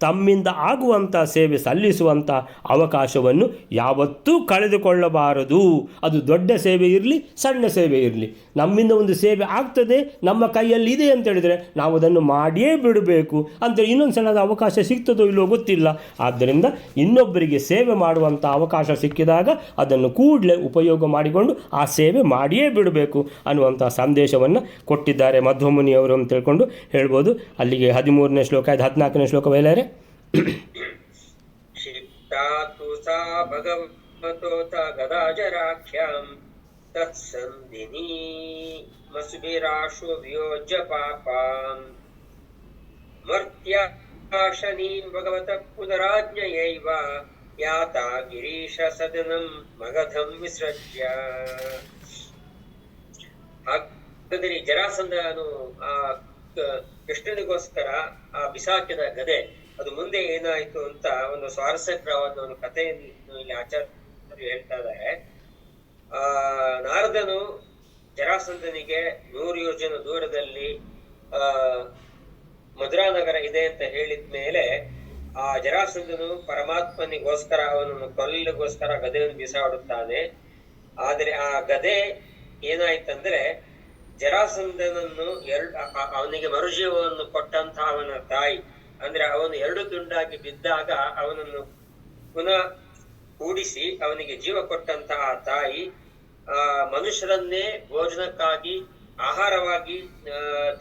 ತಮ್ಮಿಂದ ಆಗುವಂಥ ಸೇವೆ ಸಲ್ಲಿಸುವಂಥ ಅವಕಾಶವನ್ನು ಯಾವತ್ತೂ ಕಳೆದುಕೊಳ್ಳಬಾರದು. ಅದು ದೊಡ್ಡ ಸೇವೆ ಇರಲಿ, ಸಣ್ಣ ಸೇವೆ ಇರಲಿ, ನಮ್ಮಿಂದ ಸೇವೆ ಆಗ್ತದೆ, ನಮ್ಮ ಕೈಯಲ್ಲಿ ಇದೆ ಅಂತೇಳಿದರೆ ನಾವು ಅದನ್ನು ಮಾಡಿಯೇ ಬಿಡಬೇಕು. ಅಂತೇಳಿ ಇನ್ನೊಂದು ಸಣ್ಣದ ಅವಕಾಶ ಸಿಗ್ತದೋ ಇಲ್ಲೋ ಗೊತ್ತಿಲ್ಲ. ಆದ್ದರಿಂದ ಇನ್ನೊಬ್ಬರಿಗೆ ಸೇವೆ ಮಾಡುವಂಥ ಅವಕಾಶ ಸಿಕ್ಕಿದಾಗ ಅದನ್ನು ಕೂಡಲೇ ಉಪಯೋಗ ಮಾಡಿಕೊಂಡು ಆ ಸೇವೆ ಮಾಡಿಯೇ ಬಿಡಬೇಕು ಅನ್ನುವಂಥ ಸಂದೇಶವನ್ನು ಕೊಟ್ಟಿದ್ದಾರೆ ಮಧ್ವಮುನಿಯವರು ಅಂತ ತಿಳ್ಕೊಂಡು ಹೇಳ್ಬೋದು. ಅಲ್ಲಿಗೆ 13ನೇ ಶ್ಲೋಕ, 14ನೇ ಶ್ಲೋಕ ಬಯಲಾರೆ. ಶಿಪ್ತಾತು ಸಾ ಭಗವತೋತ ಗದಾಜರಾಖ್ಯಾಂ ತತ್ಸಂಧಿನಿ ಮಸುಭಿರಾಶು ವಿಯೋಜ್ಯ ಪಾಪಾಂ ಮರ್ತ್ಯಾಶನೀಂ ಭಗವತ ಪುನರಾಜ್ಞಯೈವ ಯಾತಾ ಗಿರೀಶ ಸದನಂ ಮಗಧಂ ವಿಸೃಜ್ಯ. ಹಾಗಾದರೆ ಜರಾಸಂಧನು ಆ ಕೃಷ್ಣನಿಗೋಸ್ಕರ ಆ ಬಿಸಾಕಿದ ಗದೆ ಅದು ಮುಂದೆ ಏನಾಯ್ತು ಅಂತ ಒಂದು ಸ್ವಾರಸ್ಯಕರವಾದ ಒಂದು ಕಥೆಯನ್ನು ಇಲ್ಲಿ ಆಚಾರ್ಯರು ಹೇಳ್ತಾ ಇದ್ದಾರೆ. ನಾರದನು ಜರಾಸಂಧನಿಗೆ 100 ಯೋಜನ ದೂರದಲ್ಲಿ ಮಧುರಾ ನಗರ ಇದೆ ಅಂತ ಹೇಳಿದ್ಮೇಲೆ ಆ ಜರಾಸಂಧನು ಪರಮಾತ್ಮನಿಗೋಸ್ಕರ ಅವನನ್ನು ಕೊಲ್ಲಲಿಗೋಸ್ಕರ ಗದೆಯನ್ನು ಬಿಸಾಡುತ್ತಾನೆ. ಆದರೆ ಆ ಗದೆ ಏನಾಯ್ತಂದ್ರೆ ಜರಾಸಂಧನನ್ನು ಅವನಿಗೆ ಮರುಜೀವವನ್ನು ಕೊಟ್ಟಂತಹ ಅವನ ತಾಯಿ, ಅಂದ್ರೆ ಅವನು 2 ತುಂಡಾಗಿ ಬಿದ್ದಾಗ ಅವನನ್ನು ಪುನಃ ಕೂಡಿಸಿ ಅವನಿಗೆ ಜೀವ ಕೊಟ್ಟಂತಹ ತಾಯಿ ಮನುಷ್ಯರನ್ನೇ ಭೋಜನಕ್ಕಾಗಿ ಆಹಾರವಾಗಿ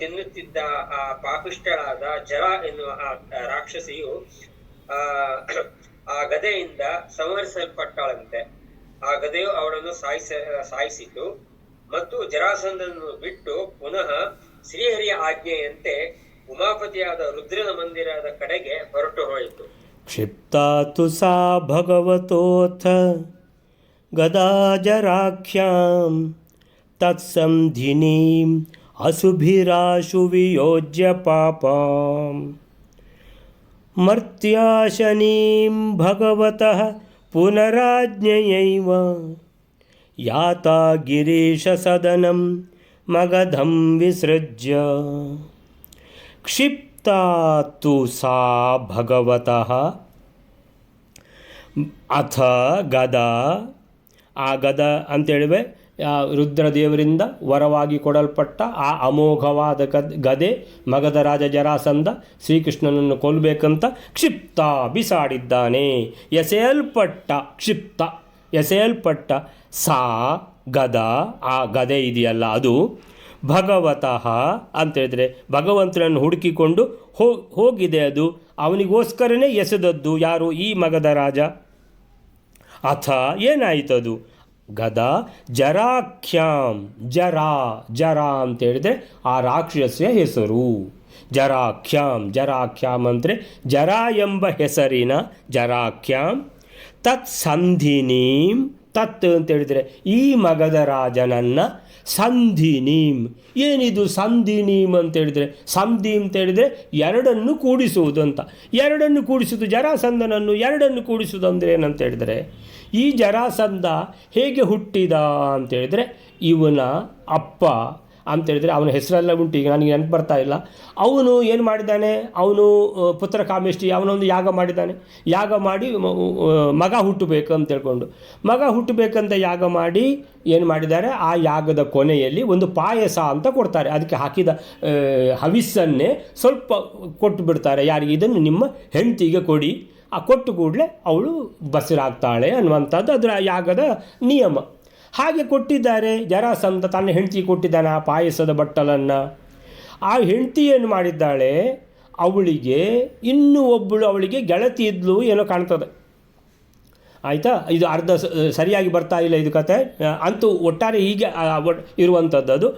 ತಿನ್ನುತ್ತಿದ್ದ ಆ ಪಾಪಿಷ್ಠಳಾದ ಜರ ಎನ್ನುವ ಆ ರಾಕ್ಷಸಿಯು ಆ ಗದೆಯಿಂದ ಸಂಹರಿಸಲ್ಪಟ್ಟಳಂತೆ. ಆ ಗದೆಯು ಅವಳನ್ನು ಸಾಯಿಸಿತು ಮತ್ತು ಜರಾಸಂಧನನ್ನು ಬಿಟ್ಟು ಪುನಃ ಶ್ರೀಹರಿಯ ಆಜ್ಞೆಯಂತೆ ಉಮಾಪತಿಯಾದ ರುದ್ರನ ಮಂದಿರದ ಕಡೆಗೆ ಹೊರಟು ಹೋಯಿತು. ಕ್ಷಿಪ್ತಾ ತು ಸಾ ಭಗವತೋಥ ಗದಾಜರಾಖ್ಯಾಂ ತತ್ಸಂಧಿನೀಂ ಅಸುಭಿರಾಶು ವಿಯೋಜ್ಯ ಪಾಪಾಂ ಮರ್ತ್ಯಾಶನೀಂ ಭಗವತಃ ಪುನರಾಜ್ಞಯೈವ ಯಾತಾ ಗಿರೀಶ ಸದನಂ ಮಗಧಂ ವಿಸೃಜ್ಯ. ಕ್ಷಿಪ್ತಾ ತು ಸಾ ಭಗವತಃ ಅಥ ಗದಾ, ಆ ಗದ ಅಂತೇಳಿವೆ ರುದ್ರದೇವರಿಂದ ವರವಾಗಿ ಕೊಡಲ್ಪಟ್ಟ ಆ ಅಮೋಘವಾದ ಗದೆ ಮಗಧ ರಾಜ ಜರಾಸಂಧ ಶ್ರೀಕೃಷ್ಣನನ್ನು ಕೊಲ್ಲಬೇಕಂತ ಕ್ಷಿಪ್ತ ಬಿಸಾಡಿದ್ದಾನೆ. ಎಸೆಯಲ್ಪಟ್ಟ ಸಾ ಗದ, ಆ ಗದೆ ಇದೆಯಲ್ಲ ಅದು ಭಗವತಃ ಅಂತೇಳಿದರೆ ಭಗವಂತನನ್ನು ಹುಡುಕಿಕೊಂಡು ಹೋಗಿದೆ. ಅದು ಅವನಿಗೋಸ್ಕರನೇ ಎಸೆದದ್ದು. ಯಾರು? ಈ ಮಗಧ ರಾಜ. ಅಥ ಏನಾಯಿತದು? ಗದ ಜರಾಖ್ಯಾಂ, ಜರ ಅಂತೇಳಿದರೆ ಆ ರಾಕ್ಷಸಿಯ ಹೆಸರು ಜರಾಖ್ಯಾಂ ಅಂದರೆ ಜರ ಎಂಬ ಹೆಸರಿನ ಜರಾಖ್ಯಾಂ. ತತ್ ಸಂಧಿನೀಂ, ತತ್ ಅಂತೇಳಿದರೆ ಈ ಮಗಧ ರಾಜನನ್ನು ಸಂಧಿನೀಂ. ಏನಿದು ಸಂಧಿನೀಂ ಅಂತೇಳಿದರೆ? ಸಂಧಿ ಅಂತೇಳಿದರೆ ಎರಡನ್ನು ಕೂಡಿಸುವುದು ಅಂತ. ಎರಡನ್ನು ಕೂಡಿಸುವುದು, ಜರಾಸಂಧನನ್ನು ಎರಡನ್ನು ಕೂಡಿಸುವುದು ಅಂದರೆ ಏನಂತ ಹೇಳಿದರೆ, ಈ ಜರಾಸಂಧ ಹೇಗೆ ಹುಟ್ಟಿದ ಅಂತೇಳಿದರೆ ಇವನ ಅಪ್ಪ ಅಂತೇಳಿದರೆ ಅವನ ಹೆಸರೆಲ್ಲ ಉಂಟು, ಈಗ ನನಗೆ ನೆನಪು ಬರ್ತಾ ಇಲ್ಲ. ಅವನು ಏನು ಮಾಡಿದ್ದಾನೆ, ಅವನು ಪುತ್ರ ಕಾಮೇಷ್ಟಿ ಅವನೊಂದು ಯಾಗ ಮಾಡಿದ್ದಾನೆ. ಯಾಗ ಮಾಡಿ ಮಗ ಹುಟ್ಟಬೇಕು ಅಂತ ಹೇಳ್ಕೊಂಡು ಮಗ ಹುಟ್ಟಬೇಕಂತ ಯಾಗ ಮಾಡಿ ಏನು ಮಾಡಿದ್ದಾರೆ, ಆ ಯಾಗದ ಕೊನೆಯಲ್ಲಿ ಒಂದು ಪಾಯಸ ಅಂತ ಕೊಡ್ತಾರೆ. ಅದಕ್ಕೆ ಹಾಕಿದ ಹವಿಸ್ಸನ್ನೇ ಸ್ವಲ್ಪ ಕೊಟ್ಟು ಬಿಡ್ತಾರೆ. ಯಾರಿಗೆ? ಇದನ್ನು ನಿಮ್ಮ ಹೆಂಡತಿಗೆ ಕೊಡಿ, ಆ ಕೊಟ್ಟು ಕೂಡಲೇ ಅವಳು ಬಸಿರಾಗ್ತಾಳೆ ಅನ್ನುವಂಥದ್ದು ಅದರ ಯಾಗದ ನಿಯಮ. ಹಾಗೆ ಕೊಟ್ಟಿದ್ದಾರೆ. ಜರಾಸಂಧ ತನ್ನ ಹೆಂಡತಿ ಕೊಟ್ಟಿದ್ದಾನೆ ಆ ಪಾಯಸದ ಬಟ್ಟಲನ್ನು. ಆ ಹೆಂಡತಿ ಏನು ಮಾಡಿದ್ದಾಳೆ, ಅವಳಿಗೆ ಇನ್ನೂ ಒಬ್ಬಳು ಅವಳಿಗೆ ಗೆಳತಿ ಇದ್ಲು ಏನೋ ಕಾಣ್ತದೆ. ಆಯಿತಾ? ಇದು ಅರ್ಧ ಸರಿಯಾಗಿ ಬರ್ತಾ ಇಲ್ಲ ಇದು ಕತೆ. ಅಂತೂ ಒಟ್ಟಾರೆ ಹೀಗೆ ಇರುವಂಥದ್ದು. ಅದು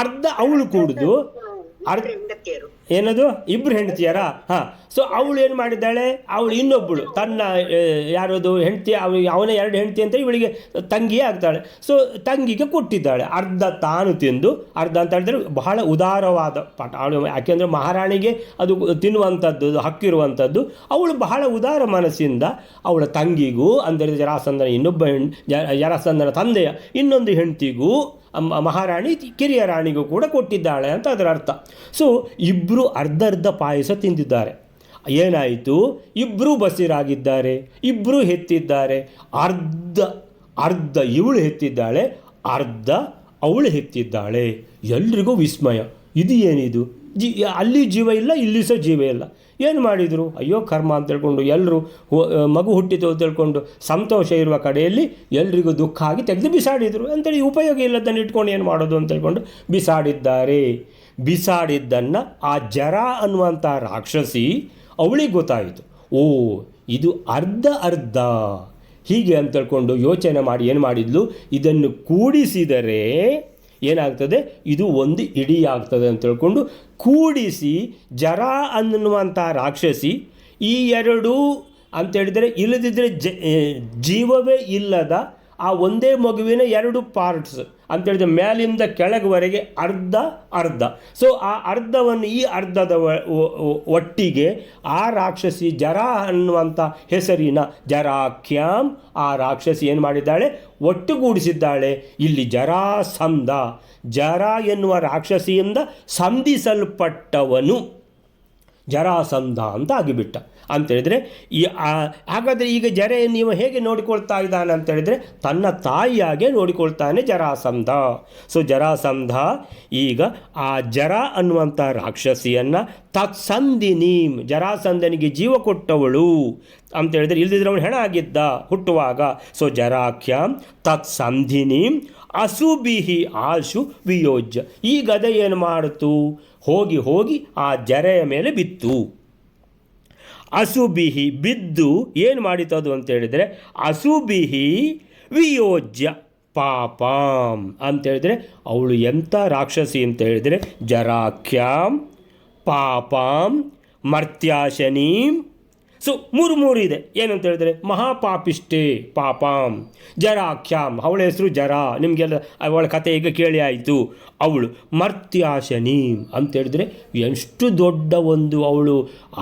ಅರ್ಧ ಅವಳು ಕೂಡುದು, ಏನದು ಇಬ್ಬರು ಹೆಂಡತಿಯರ. ಹಾಂ. ಸೊ ಅವಳು ಏನು ಮಾಡಿದ್ದಾಳೆ, ಅವಳು ಇನ್ನೊಬ್ಬಳು ತನ್ನ ಯಾರದು ಹೆಂಡತಿ, ಅವನ 2 ಹೆಂಡತಿ ಅಂತ ಇವಳಿಗೆ ತಂಗಿಯೇ ಆಗ್ತಾಳೆ. ಸೊ ತಂಗಿಗೆ ಕೊಟ್ಟಿದ್ದಾಳೆ. ಅರ್ಧ ತಾನು ತಿಂದು, ಅರ್ಧ ಅಂತ ಹೇಳಿದ್ರೆ ಬಹಳ ಉದಾರವಾದ ಪಾಠ ಅವಳು. ಯಾಕೆಂದರೆ ಮಹಾರಾಣಿಗೆ ಅದು ತಿನ್ನುವಂಥದ್ದು ಹಕ್ಕಿರುವಂಥದ್ದು. ಅವಳು ಬಹಳ ಉದಾರ ಮನಸ್ಸಿಂದ ಅವಳ ತಂಗಿಗೂ ಅಂದರೆ ಜರಾಸಂಧನ ತಂದೆಯ ಇನ್ನೊಂದು ಹೆಂಡತಿಗೂ ಮಹಾರಾಣಿ ಕಿರಿಯ ರಾಣಿಗೂ ಕೂಡ ಕೊಟ್ಟಿದ್ದಾಳೆ ಅಂತ ಅದರ ಅರ್ಥ. ಸೊ ಇಬ್ಬರು ಅರ್ಧ ಪಾಯಸ ತಿಂದಿದ್ದಾರೆ. ಏನಾಯಿತು, ಇಬ್ಬರೂ ಬಸಿರಾಗಿದ್ದಾರೆ, ಇಬ್ಬರೂ ಹೆತ್ತಿದ್ದಾರೆ. ಅರ್ಧ ಇವಳು ಹೆತ್ತಿದ್ದಾಳೆ, ಅರ್ಧ ಅವಳು ಹೆತ್ತಿದ್ದಾಳೆ. ಎಲ್ರಿಗೂ ವಿಸ್ಮಯ. ಇದು ಏನಿದು, ಅಲ್ಲಿ ಜೀವ ಇಲ್ಲ, ಇಲ್ಲಿ ಸಹ ಜೀವ ಇಲ್ಲ. ಏನು ಮಾಡಿದರು? ಅಯ್ಯೋ ಕರ್ಮ ಅಂತ ಹೇಳ್ಕೊಂಡು ಎಲ್ಲರೂ ಮಗು ಹುಟ್ಟಿತು ಅಂತ ಹೇಳ್ಕೊಂಡು ಸಂತೋಷ ಇರುವ ಕಡೆಯಲ್ಲಿ ಎಲ್ರಿಗೂ ದುಃಖ ಆಗಿ ತೆಗೆದು ಬಿಸಾಡಿದರು. ಅಂತೇಳಿ ಉಪಯೋಗ ಇಲ್ಲದನ್ನು ಇಟ್ಕೊಂಡು ಏನು ಮಾಡೋದು ಅಂತ ಹೇಳ್ಕೊಂಡು ಬಿಸಾಡಿದ್ದಾರೆ. ಬಿಸಾಡಿದ್ದನ್ನು ಆ ಜರ ಅನ್ನುವಂಥ ರಾಕ್ಷಸಿ ಅವಳಿಗೆ ಗೊತ್ತಾಯಿತು. ಓ, ಇದು ಅರ್ಧ ಹೀಗೆ ಅಂತ ಹೇಳ್ಕೊಂಡು ಯೋಚನೆ ಮಾಡಿ ಏನು ಮಾಡಿದ್ಲು, ಇದನ್ನು ಕೂಡಿಸಿದರೆ ಏನಾಗ್ತದೆ, ಇದು ಒಂದು ಇಡೀ ಆಗ್ತದೆ ಅಂತ ಹೇಳ್ಕೊಂಡು ಕೂಡಿಸಿ ಜರ ಅನ್ನುವಂಥ ರಾಕ್ಷಸಿ ಈ 2 ಅಂತೇಳಿದರೆ ಇಲ್ಲದಿದ್ದರೆ ಜೀವವೇ ಇಲ್ಲದ ಆ ಒಂದೇ ಮಗುವಿನ 2 ಪಾರ್ಟ್ಸ್ ಅಂತೇಳಿದ್ರೆ ಮೇಲಿಂದ ಕೆಳಗುವರೆಗೆ ಅರ್ಧ ಅರ್ಧ. ಸೊ ಆ ಅರ್ಧವನ್ನು ಈ ಅರ್ಧದ ಒಟ್ಟಿಗೆ ಆ ರಾಕ್ಷಸಿ ಜರ ಅನ್ನುವಂಥ ಹೆಸರಿನ ಜರಾಖ್ಯಾಂ ಆ ರಾಕ್ಷಸಿ ಏನು ಮಾಡಿದ್ದಾಳೆ, ಒಟ್ಟುಗೂಡಿಸಿದ್ದಾಳೆ. ಇಲ್ಲಿ ಜರಾಸಂಧ, ಜರ ಎನ್ನುವ ರಾಕ್ಷಸಿಯಿಂದ ಸಂಧಿಸಲ್ಪಟ್ಟವನು ಜರಾಸಂಧ ಅಂತ ಆಗಿಬಿಟ್ಟ. ಅಂತೇಳಿದರೆ ಹಾಗಾದರೆ ಈಗ ಜರೆಯನ್ನು ನೀವು ಹೇಗೆ ನೋಡಿಕೊಳ್ತಾ ಇದ್ದಾನೆ ಅಂತೇಳಿದರೆ ತನ್ನ ತಾಯಿಯಾಗೆ ನೋಡಿಕೊಳ್ತಾನೆ ಜರಾಸಂಧ. ಸೊ ಜರಾಸಂಧ ಈಗ ಆ ಜರ ಅನ್ನುವಂಥ ರಾಕ್ಷಸಿಯನ್ನು ತತ್ಸಂಧಿನೀಂ, ಜರಾಸಂಧನಿಗೆ ಜೀವ ಕೊಟ್ಟವಳು ಅಂತೇಳಿದರೆ, ಇಲ್ಲದಿದ್ದರೆ ಅವನು ಹೆಣ ಆಗಿದ್ದ ಹುಟ್ಟುವಾಗ. ಸೊ ಜರಾಖ್ಯಾಂ ತತ್ಸಂಧಿನೀಂ ಅಸುಬಿಹಿ ಆಶು ವಿಯೋಜ್ಯ. ಈ ಗದೆ ಏನು ಮಾಡಿತು, ಹೋಗಿ ಹೋಗಿ ಆ ಜರೆಯ ಮೇಲೆ ಬಿತ್ತು. ಅಸುಬಿಹಿ ಬಿದ್ದು ಏನು ಮಾಡಿತದು ಅಂತೇಳಿದರೆ, ಅಸುಬಿಹಿ ವಿಯೋಜ್ಯ ಪಾಪಾಂ ಅಂತೇಳಿದರೆ ಅವಳು ಎಂಥ ರಾಕ್ಷಸಿ ಅಂತೇಳಿದರೆ, ಜರಾಖ್ಯಾಂ ಪಾಪಾಂ ಮರ್ತ್ಯಾಶನೀಂ. ಸೊ ಮೂರು ಇದೆ. ಏನಂತ ಹೇಳಿದರೆ ಮಹಾಪಾಪಿಷ್ಟೇ ಪಾಪಾಂ, ಜರಾಖ್ಯಾಂ ಅವಳ ಹೆಸರು ಜರ, ನಿಮಗೆಲ್ಲ ಅವಳ ಕಥೆ ಈಗ ಕೇಳಿ ಆಯಿತು. ಅವಳು ಮರ್ತ್ಯಾಶನೀಂ ಅಂತೇಳಿದರೆ ಎಷ್ಟು ದೊಡ್ಡ ಒಂದು ಅವಳು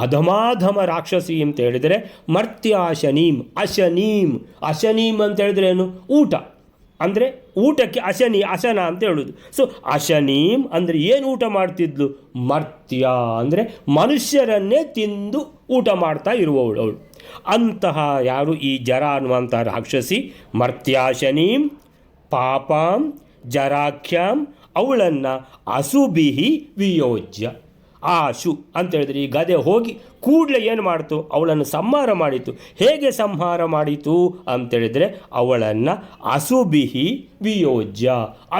ಅಧಮಾಧಮ ರಾಕ್ಷಸಿ ಅಂತ ಹೇಳಿದರೆ, ಮರ್ತ್ಯಾಶನೀಂ ಅಶನೀಂ. ಅಶನೀಂ ಅಂತೇಳಿದ್ರೆ ಏನು, ಊಟ ಅಂದರೆ ಊಟಕ್ಕೆ ಅಶನ ಅಂತ ಹೇಳೋದು. ಸೊ ಅಶನೀಂ ಅಂದರೆ ಏನು ಊಟ ಮಾಡ್ತಿದ್ಲು, ಮರ್ತ್ಯ ಅಂದರೆ ಮನುಷ್ಯರನ್ನೇ ತಿಂದು ಊಟ ಮಾಡ್ತಾ ಇರುವವಳು ಅವಳು. ಅಂತಹ ಯಾರು ಈ ಜರ ಅನ್ನುವಂಥ ರಾಕ್ಷಸಿ, ಮರ್ತ್ಯಾಶನೀಂ ಪಾಪಾಂ ಜರಾಖ್ಯಾಂ ಅವಳನ್ನು ಅಸುಬಿಹಿ ವಿಯೋಜ್ಯ. ಆಶು ಅಂತೇಳಿದ್ರೆ ಈ ಗದೆ ಹೋಗಿ ಕೂಡಲೇ ಏನು ಮಾಡ್ತು, ಅವಳನ್ನು ಸಂಹಾರ ಮಾಡಿತು. ಹೇಗೆ ಸಂಹಾರ ಮಾಡಿತು ಅಂತೇಳಿದರೆ, ಅವಳನ್ನು ಅಸುಬಿಹಿ ವಿಯೋಜ್ಯ.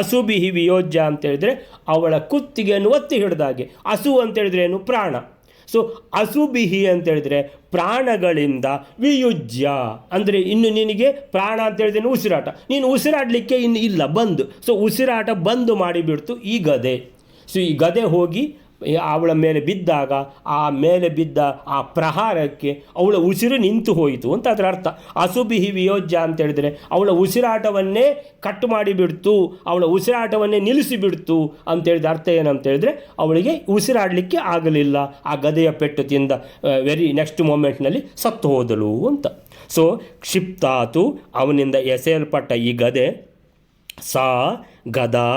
ಅಸುಬಿಹಿ ವಿಯೋಜ್ಯ ಅಂತೇಳಿದರೆ ಅವಳ ಕುತ್ತಿಗೆಯನ್ನು ಒತ್ತಿ ಹಿಡಿದಾಗೆ. ಅಸು ಅಂತೇಳಿದ್ರೆ ಏನು, ಪ್ರಾಣ. ಸೊ ಅಸುಬಿಹಿ ಅಂತೇಳಿದರೆ ಪ್ರಾಣಗಳಿಂದ ವಿಯುಜ್ಯ ಅಂದರೆ ಇನ್ನು ನಿನಗೆ ಪ್ರಾಣ ಅಂತೇಳಿದ್ರೆ ಉಸಿರಾಟ, ನೀನು ಉಸಿರಾಡಲಿಕ್ಕೆ ಇನ್ನು ಇಲ್ಲ, ಬಂದು. ಸೊ ಉಸಿರಾಟ ಬಂದು ಮಾಡಿಬಿಡ್ತು ಈ ಗದೆ. ಸೊ ಈ ಗದೆ ಹೋಗಿ ಅವಳ ಮೇಲೆ ಬಿದ್ದಾಗ ಆ ಮೇಲೆ ಬಿದ್ದ ಆ ಪ್ರಹಾರಕ್ಕೆ ಅವಳ ಉಸಿರು ನಿಂತು ಹೋಯಿತು ಅಂತ ಅದರ ಅರ್ಥ. ಅಸುಬಿಹಿ ವಿಯೋಜ್ಯ ಅಂತೇಳಿದರೆ ಅವಳ ಉಸಿರಾಟವನ್ನೇ ಕಟ್ ಮಾಡಿಬಿಡ್ತು, ಅವಳ ಉಸಿರಾಟವನ್ನೇ ನಿಲ್ಲಿಸಿಬಿಡ್ತು ಅಂತೇಳಿದ ಅರ್ಥ ಏನಂತೇಳಿದರೆ ಅವಳಿಗೆ ಉಸಿರಾಡಲಿಕ್ಕೆ ಆಗಲಿಲ್ಲ, ಆ ಗದೆಯ ಪೆಟ್ಟು ತಿಂದ ವೆರಿ ನೆಕ್ಸ್ಟ್ ಮೂಮೆಂಟ್ನಲ್ಲಿ ಸತ್ತು ಹೋದಳು ಅಂತ. ಸೊ ಕ್ಷಿಪ್ತಾತು ಅವನಿಂದ ಎಸೆಯಲ್ಪಟ್ಟ ಈ ಗದೆ, ಸಾ ಗದಾ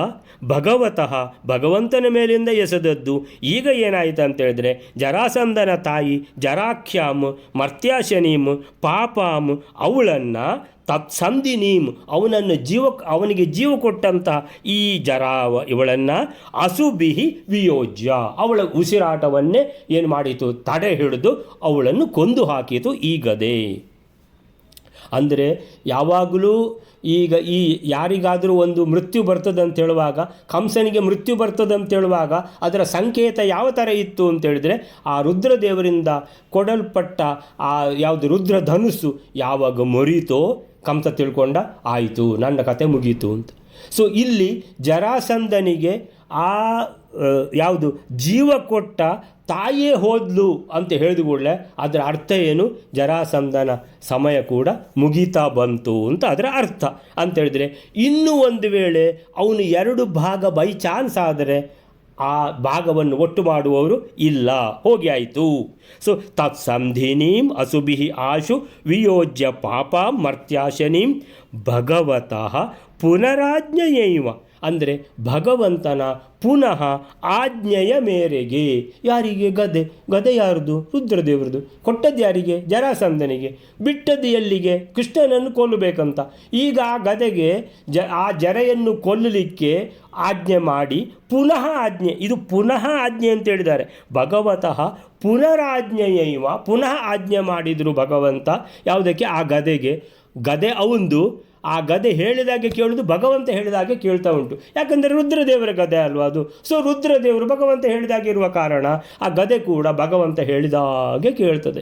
ಭಗವತಃ ಭಗವಂತನ ಮೇಲಿಂದ ಎಸೆದದ್ದು. ಈಗ ಏನಾಯಿತು ಅಂತೇಳಿದರೆ, ಜರಾಸಂಧನ ತಾಯಿ ಜರಾಖ್ಯಾಂ ಮರ್ತ್ಯಾಶನೀಂ ಪಾಪಾಂ ಅವಳನ್ನು ತತ್ಸಂಧಿನೀಂ ಅವನಿಗೆ ಜೀವ ಕೊಟ್ಟಂತಹ ಈ ಇವಳನ್ನು ಅಸುಬಿಹಿ ವಿಯೋಜ್ಯ ಅವಳ ಉಸಿರಾಟವನ್ನೇ ಏನು ಮಾಡಿತು, ತಡೆ ಹಿಡಿದು ಅವಳನ್ನು ಕೊಂದು ಹಾಕಿತು ಈ ಗದೆ. ಅಂದರೆ ಯಾವಾಗಲೂ ಈಗ ಈ ಯಾರಿಗಾದರೂ ಒಂದು ಮೃತ್ಯು ಬರ್ತದೆ ಅಂತ ಹೇಳುವಾಗ, ಕಂಸನಿಗೆ ಮೃತ್ಯು ಬರ್ತದೆ ಅಂತ ಹೇಳುವಾಗ ಅದರ ಸಂಕೇತ ಯಾವ ಥರ ಇತ್ತು ಅಂತೇಳಿದರೆ, ಆ ರುದ್ರದೇವರಿಂದ ಕೊಡಲ್ಪಟ್ಟ ಆ ಯಾವುದು ರುದ್ರಧನುಸ್ಸು ಯಾವಾಗ ಮುರಿತೋ ಕಂಸ ತಿಳ್ಕೊಂಡ, ಆಯಿತು ನನ್ನ ಕತೆ ಮುಗೀತು ಅಂತ. ಸೊ ಇಲ್ಲಿ ಜರಾಸಂಧನಿಗೆ ಆ ಯಾವುದು ಜೀವ ಕೊಟ್ಟ ತಾಯೇ ಹೋದ್ಲು ಅಂತ ಹೇಳಿದ ಕೂಡಲೇ ಅದರ ಅರ್ಥ ಏನು, ಜರಾಸಂಧನ ಸಮಯ ಕೂಡ ಮುಗೀತಾ ಬಂತು ಅಂತ ಅದರ ಅರ್ಥ ಅಂತೇಳಿದರೆ, ಇನ್ನೂ ಒಂದು ವೇಳೆ ಅವನು 2 ಭಾಗ ಬೈ ಚಾನ್ಸ್ ಆದರೆ ಆ ಭಾಗವನ್ನು ಒಟ್ಟು ಮಾಡುವವರು ಇಲ್ಲ, ಹೋಗಿ ಆಯಿತು. ಸೊ ತತ್ಸಂಧಿನೀಂ ಅಸುಬಿಹಿ ಆಶು ವಿಯೋಜ್ಯ ಪಾಪಾಂ ಮರ್ತ್ಯಾಶನೀಂ ಭಗವತಃ ಪುನರಾಜ್ಞಯೈವ ಅಂದರೆ ಭಗವಂತನ ಪುನಃ ಆಜ್ಞೆಯ ಮೇರೆಗೆ. ಯಾರಿಗೆ, ಗದೆ ಯಾರ್ದು, ರುದ್ರದೇವ್ರದು. ಕೊಟ್ಟದ್ದು ಯಾರಿಗೆ, ಜರಾಸಂಧನಿಗೆ. ಬಿಟ್ಟದ್ದು ಎಲ್ಲಿಗೆ, ಕೃಷ್ಣನನ್ನು ಕೊಲ್ಲಬೇಕಂತ. ಈಗ ಆ ಗದೆಗೆ ಆ ಜರೆಯನ್ನು ಕೊಲ್ಲಲಿಕ್ಕೆ ಆಜ್ಞೆ ಮಾಡಿ ಪುನಃ ಆಜ್ಞೆ, ಇದು ಪುನಃ ಆಜ್ಞೆ ಅಂತ ಹೇಳಿದ್ದಾರೆ. ಭಗವತಃ ಪುನರಾಜ್ಞೆಯೈವ ಪುನಃ ಆಜ್ಞೆ ಮಾಡಿದರು ಭಗವಂತ. ಯಾವುದಕ್ಕೆ, ಆ ಗದೆಗೆ. ಗದೆ ಅವಂದು, ಆ ಗದೆ ಹೇಳಿದಾಗೆ ಕೇಳೋದು, ಭಗವಂತ ಹೇಳಿದಾಗೆ ಕೇಳ್ತಾ ಉಂಟು. ಯಾಕಂದರೆ ರುದ್ರದೇವರ ಗದೆ ಅಲ್ವಾ ಅದು. ಸೊ ರುದ್ರದೇವರು ಭಗವಂತ ಹೇಳಿದಾಗೆ ಇರುವ ಕಾರಣ ಆ ಗದೆ ಕೂಡ ಭಗವಂತ ಹೇಳಿದಾಗೆ ಕೇಳ್ತದೆ.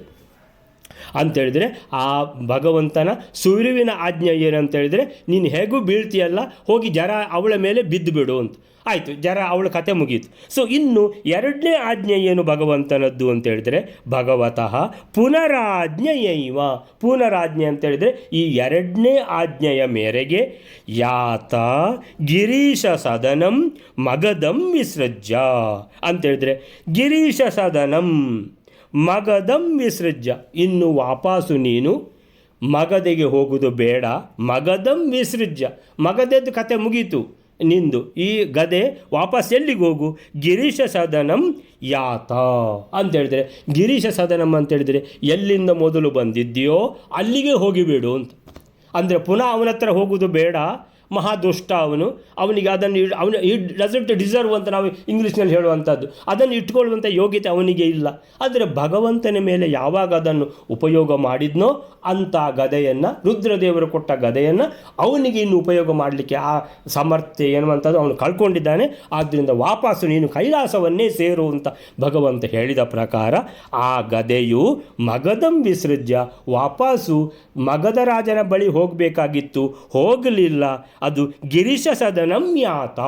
ಅಂತೇಳಿದರೆ ಆ ಭಗವಂತನ ಸುರುವಿನ ಆಜ್ಞೆ ಏನಂತೇಳಿದರೆ ನೀನು ಹೇಗೂ ಬೀಳ್ತೀಯಲ್ಲ, ಹೋಗಿ ಜರ ಅವಳ ಮೇಲೆ ಬಿದ್ದು ಬಿಡು ಅಂತ. ಆಯಿತು, ಜರ ಅವಳ ಕತೆ ಮುಗೀತು. ಸೊ ಇನ್ನು ಎರಡನೇ ಆಜ್ಞೆ ಏನು ಭಗವಂತನದ್ದು ಅಂತೇಳಿದರೆ ಭಗವತಃ ಪುನರಾಜ್ಞೆಯೈವ. ಪುನರಾಜ್ಞೆ ಅಂತೇಳಿದರೆ ಈ ಎರಡನೇ ಆಜ್ಞೆಯ ಮೇರೆಗೆ ಯಾತ ಗಿರೀಶ ಸದನಂ ಮಗದಂ ವಿಸೃಜ್ಯ ಅಂತೇಳಿದರೆ ಗಿರೀಶ ಸದನಂ ಮಗದಂ ವಿಸೃಜ್ಯ, ಇನ್ನು ವಾಪಸ್ಸು ನೀನು ಮಗದೆಗೆ ಹೋಗುವುದು ಬೇಡ. ಮಗದಂ ವಿಸೃಜ್ಯ, ಮಗದೆದ್ದು ಕತೆ ಮುಗೀತು ನಿಂದು. ಈ ಗದೆ ವಾಪಸ್ ಎಲ್ಲಿಗೆ ಹೋಗು? ಗಿರೀಶ ಸದನಂ ಯಾತ ಅಂತೇಳಿದರೆ ಗಿರೀಶ ಸದನಂ ಅಂತೇಳಿದರೆ ಎಲ್ಲಿಂದ ಮೊದಲು ಬಂದಿದ್ದೀಯೋ ಅಲ್ಲಿಗೆ ಹೋಗಿಬಿಡು ಅಂತ. ಅಂದರೆ ಪುನಃ ಅವನ ಹತ್ರ ಹೋಗೋದು ಬೇಡ. ಮಹಾದುಷ್ಟ ಅವನಿಗೆ ಅದನ್ನು ಅವನು ಡಸಂಟ್ ಡಿಸರ್ವ್ ಅಂತ ನಾವು ಇಂಗ್ಲೀಷ್ನಲ್ಲಿ ಹೇಳುವಂಥದ್ದು, ಅದನ್ನು ಇಟ್ಕೊಳ್ಳುವಂಥ ಯೋಗ್ಯತೆ ಅವನಿಗೆ ಇಲ್ಲ. ಆದರೆ ಭಗವಂತನ ಮೇಲೆ ಯಾವಾಗ ಅದನ್ನು ಉಪಯೋಗ ಮಾಡಿದ್ನೋ ಅಂಥ ಗದೆಯನ್ನು, ರುದ್ರದೇವರು ಕೊಟ್ಟ ಗದೆಯನ್ನು ಅವನಿಗೆ ಇನ್ನು ಉಪಯೋಗ ಮಾಡಲಿಕ್ಕೆ ಆ ಸಾಮರ್ಥ್ಯ ಎನ್ನುವಂಥದ್ದು ಅವನು ಕಳ್ಕೊಂಡಿದ್ದಾನೆ. ಆದ್ದರಿಂದ ವಾಪಸ್ಸು ನೀನು ಕೈಲಾಸವನ್ನೇ ಸೇರು ಅಂತ ಭಗವಂತ ಹೇಳಿದ ಪ್ರಕಾರ ಆ ಗದೆಯು ಮಗದಂ ವಿಸೃಜ್ಯ ವಾಪಸ್ಸು ಮಗಧ ರಾಜನ ಬಳಿ ಹೋಗಬೇಕಾಗಿತ್ತು, ಹೋಗಲಿಲ್ಲ. ಅದು ಗಿರೀಶ ಸದನಂ ಯಾತ.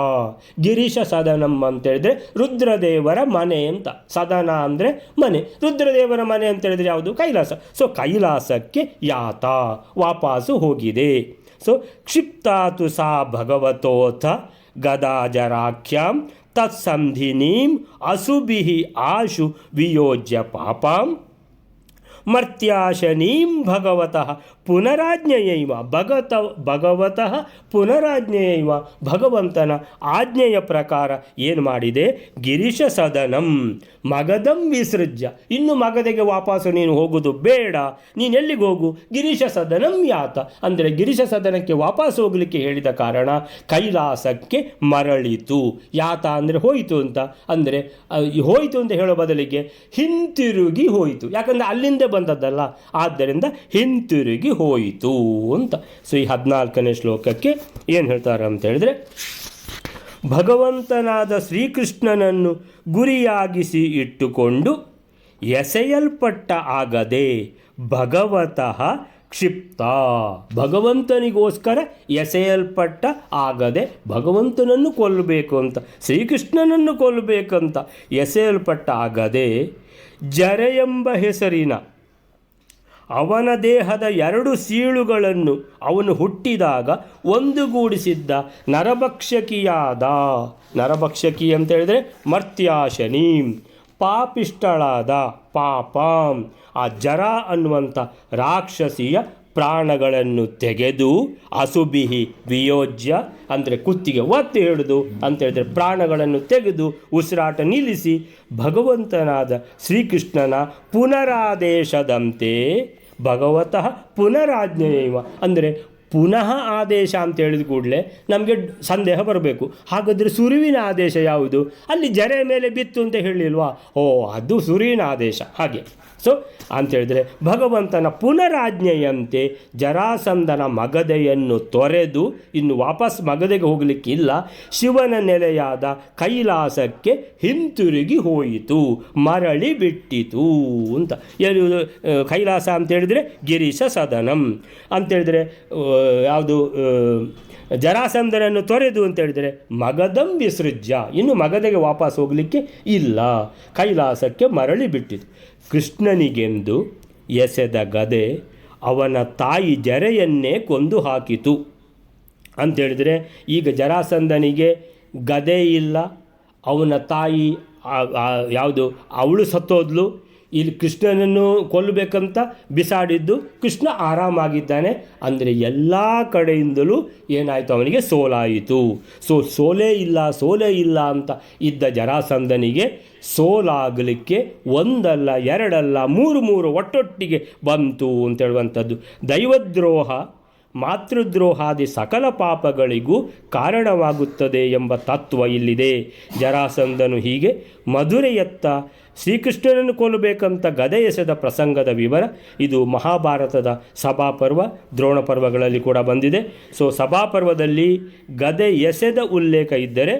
ಗಿರೀಶ ಸದನಂ ಅಂತೇಳಿದ್ರೆ ರುದ್ರದೇವರ ಮನೆ ಅಂತ. ಸದನ ಅಂದರೆ ಮನೆ, ರುದ್ರದೇವರ ಮನೆ ಅಂತೇಳಿದ್ರೆ ಯಾವುದು? ಕೈಲಾಸ. ಸೊ ಕೈಲಾಸಕ್ಕೆ ಯಾತ ವಾಪಸ್ಸು ಹೋಗಿದೆ. ಸೊ ಕ್ಷಿಪ್ತಾತು ಸಾ ಭಗವತೋಥ ಗದಾಜರಾಖ್ಯಾಂ ತತ್ಸಂಧಿನೀಂ ಅಸುಭಿಃ ಆಶು ವಿಯೋಜ್ಯ ಪಾಪಾಂ ಮರ್ತ್ಯಾಶನೀಂ ಭಗವತಃ ಪುನರಾಜ್ಞೆಯೈವ. ಭಗವತಃ ಪುನರಾಜ್ಞೆಯೈವ, ಭಗವಂತನ ಆಜ್ಞೆಯ ಪ್ರಕಾರ ಏನು ಮಾಡಿದೆ? ಗಿರೀಶ ಸದನಂ ಮಗದಂ ವಿಸೃಜ್ಯ, ಇನ್ನು ಮಗದೆಗೆ ವಾಪಸ್ಸು ನೀನು ಹೋಗೋದು ಬೇಡ. ನೀನು ಎಲ್ಲಿಗೆ ಹೋಗು? ಗಿರೀಶ ಸದನಂ ಯಾತ ಅಂದರೆ ಗಿರೀಶ ಸದನಕ್ಕೆ ವಾಪಸ್ ಹೋಗಲಿಕ್ಕೆ ಹೇಳಿದ ಕಾರಣ ಕೈಲಾಸಕ್ಕೆ ಮರಳಿತು. ಯಾತ ಅಂದರೆ ಹೋಯಿತು ಅಂತ. ಅಂದರೆ ಹೋಯಿತು ಅಂತ ಹೇಳೋ ಬದಲಿಗೆ ಹಿಂತಿರುಗಿ ಹೋಯಿತು, ಯಾಕಂದರೆ ಅಲ್ಲಿಂದ ಬಂದದ್ದಲ್ಲ, ಆದ್ದರಿಂದ ಹಿಂತಿರುಗಿ ಹೋಯಿತು ಅಂತ. ಸೊ ಈ 14ನೇ ಶ್ಲೋಕಕ್ಕೆ ಏನು ಹೇಳ್ತಾರೆ ಅಂತ ಹೇಳಿದ್ರೆ, ಭಗವಂತನಾದ ಶ್ರೀಕೃಷ್ಣನನ್ನು ಗುರಿಯಾಗಿಸಿ ಇಟ್ಟುಕೊಂಡು ಎಸೆಯಲ್ಪಟ್ಟ ಆಗದೆ ಭಗವತಃ ಕ್ಷಿಪ್ತ. ಭಗವಂತನಿಗೋಸ್ಕರ ಎಸೆಯಲ್ಪಟ್ಟ ಆಗದೆ ಭಗವಂತನನ್ನು ಕೊಲ್ಲಬೇಕು ಅಂತ, ಶ್ರೀಕೃಷ್ಣನನ್ನು ಕೊಲ್ಲಬೇಕಂತ ಎಸೆಯಲ್ಪಟ್ಟ ಆಗದೆ ಜರೆ ಎಂಬ ಹೆಸರಿನ ಅವನ ದೇಹದ 2 ಸೀಳುಗಳನ್ನು ಅವನು ಹುಟ್ಟಿದಾಗ ಒಂದುಗೂಡಿಸಿದ್ದ ನರಭಕ್ಷಕಿಯಾದ, ನರಭಕ್ಷಕಿ ಅಂತ ಹೇಳಿದರೆ ಮರ್ತ್ಯಾಶನೀಂ ಪಾಪಿಷ್ಟಳಾದ, ಪಾಪಾಂ ಆ ಜರ ಅನ್ನುವಂಥ ರಾಕ್ಷಸಿಯ ಪ್ರಾಣಗಳನ್ನು ತೆಗೆದು ಅಸುಬಿಹಿ ವಿಯೋಜ್ಯ ಅಂದರೆ ಕುತ್ತಿಗೆ ಒತ್ತಿ ಹಿಡಿದು ಅಂತೇಳಿದರೆ ಪ್ರಾಣಗಳನ್ನು ತೆಗೆದು ಉಸಿರಾಟ ನಿಲ್ಲಿಸಿ ಭಗವಂತನಾದ ಶ್ರೀಕೃಷ್ಣನ ಪುನರಾದೇಶದಂತೆ ಭಗವತಃ ಪುನರಾಜ್ಞೆಯೈವ ಅಂದರೆ ಪುನಃ ಆದೇಶ ಅಂತ ಹೇಳಿದ ಕೂಡಲೇ ನಮಗೆ ಸಂದೇಹ ಬರಬೇಕು. ಹಾಗಾದರೆ ಸುರುವಿನ ಆದೇಶ ಯಾವುದು? ಅಲ್ಲಿ ಜರೆ ಮೇಲೆ ಬಿತ್ತು ಅಂತ ಹೇಳಿಲ್ವಾ? ಓ, ಅದು ಸುರುವಿನ ಆದೇಶ. ಹಾಗೆ ಸೊ ಅಂಥೇಳಿದರೆ ಭಗವಂತನ ಪುನರಾಜ್ಞೆಯಂತೆ ಜರಾಸಂಧನ ಮಗದೆಯನ್ನು ತೊರೆದು ಇನ್ನು ವಾಪಸ್ ಮಗದೆಗೆ ಹೋಗಲಿಕ್ಕಿಲ್ಲ, ಶಿವನ ನೆಲೆಯಾದ ಕೈಲಾಸಕ್ಕೆ ಹಿಂತಿರುಗಿ ಹೋಯಿತು, ಮರಳಿ ಬಿಟ್ಟಿತು ಅಂತ. ಎಲ್ಲಿ ಕೈಲಾಸ ಅಂತೇಳಿದರೆ ಗಿರೀಶ ಸದನಂ ಅಂತೇಳಿದರೆ ಯಾವುದು? ಜರಾಸಂಧನನ್ನು ತೊರೆದು ಅಂತೇಳಿದರೆ ಮಗದಂ ವಿಸೃಜ್ಯ, ಇನ್ನು ಮಗದೆಗೆ ವಾಪಸ್ ಹೋಗಲಿಕ್ಕೆ ಇಲ್ಲ, ಕೈಲಾಸಕ್ಕೆ ಮರಳಿ ಬಿಟ್ಟಿತು. ಕೃಷ್ಣನಿಗೆಂದು ಎಸೆದ ಗದೆ ಅವನ ತಾಯಿ ಜರೆಯನ್ನೇ ಕೊಂದು ಹಾಕಿತು ಅಂಥೇಳಿದರೆ, ಈಗ ಜರಾಸಂಧನಿಗೆ ಗದೆ ಇಲ್ಲ, ಅವನ ತಾಯಿ ಯಾವುದು ಅವಳು ಸತ್ತೋದ್ಲು, ಇಲ್ಲಿ ಕೃಷ್ಣನನ್ನು ಕೊಲ್ಲಬೇಕಂತ ಬಿಸಾಡಿದ್ದು, ಕೃಷ್ಣ ಆರಾಮಾಗಿದ್ದಾನೆ ಅಂದರೆ ಎಲ್ಲ ಕಡೆಯಿಂದಲೂ ಏನಾಯಿತು? ಅವನಿಗೆ ಸೋಲಾಯಿತು. ಸೊ ಸೋಲೇ ಇಲ್ಲ ಅಂತ ಇದ್ದ ಜರಾಸಂಧನಿಗೆ ಸೋಲಾಗಲಿಕ್ಕೆ ಒಂದಲ್ಲ ಎರಡಲ್ಲ ಮೂರು ಒಟ್ಟೊಟ್ಟಿಗೆ ಬಂತು ಅಂತೇಳುವಂಥದ್ದು. ದೈವದ್ರೋಹ ಮಾತೃದ್ರೋಹಾದಿ ಸಕಲ ಪಾಪಗಳಿಗೂ ಕಾರಣವಾಗುತ್ತದೆ ಎಂಬ ತತ್ವ ಇಲ್ಲಿದೆ. ಜರಾಸಂಧನು ಹೀಗೆ ಮಧುರೆಯತ್ತ ಶ್ರೀಕೃಷ್ಣನನ್ನು ಕೊಲ್ಲಬೇಕಂತ ಗದೆ ಎಸೆದ ಪ್ರಸಂಗದ ವಿವರ ಇದು ಮಹಾಭಾರತದ ಸಭಾಪರ್ವ, ದ್ರೋಣ ಪರ್ವಗಳಲ್ಲಿ ಕೂಡ ಬಂದಿದೆ. ಸೊ ಸಭಾಪರ್ವದಲ್ಲಿ ಗದೆ ಎಸೆದ ಉಲ್ಲೇಖ ಇದ್ದರೆ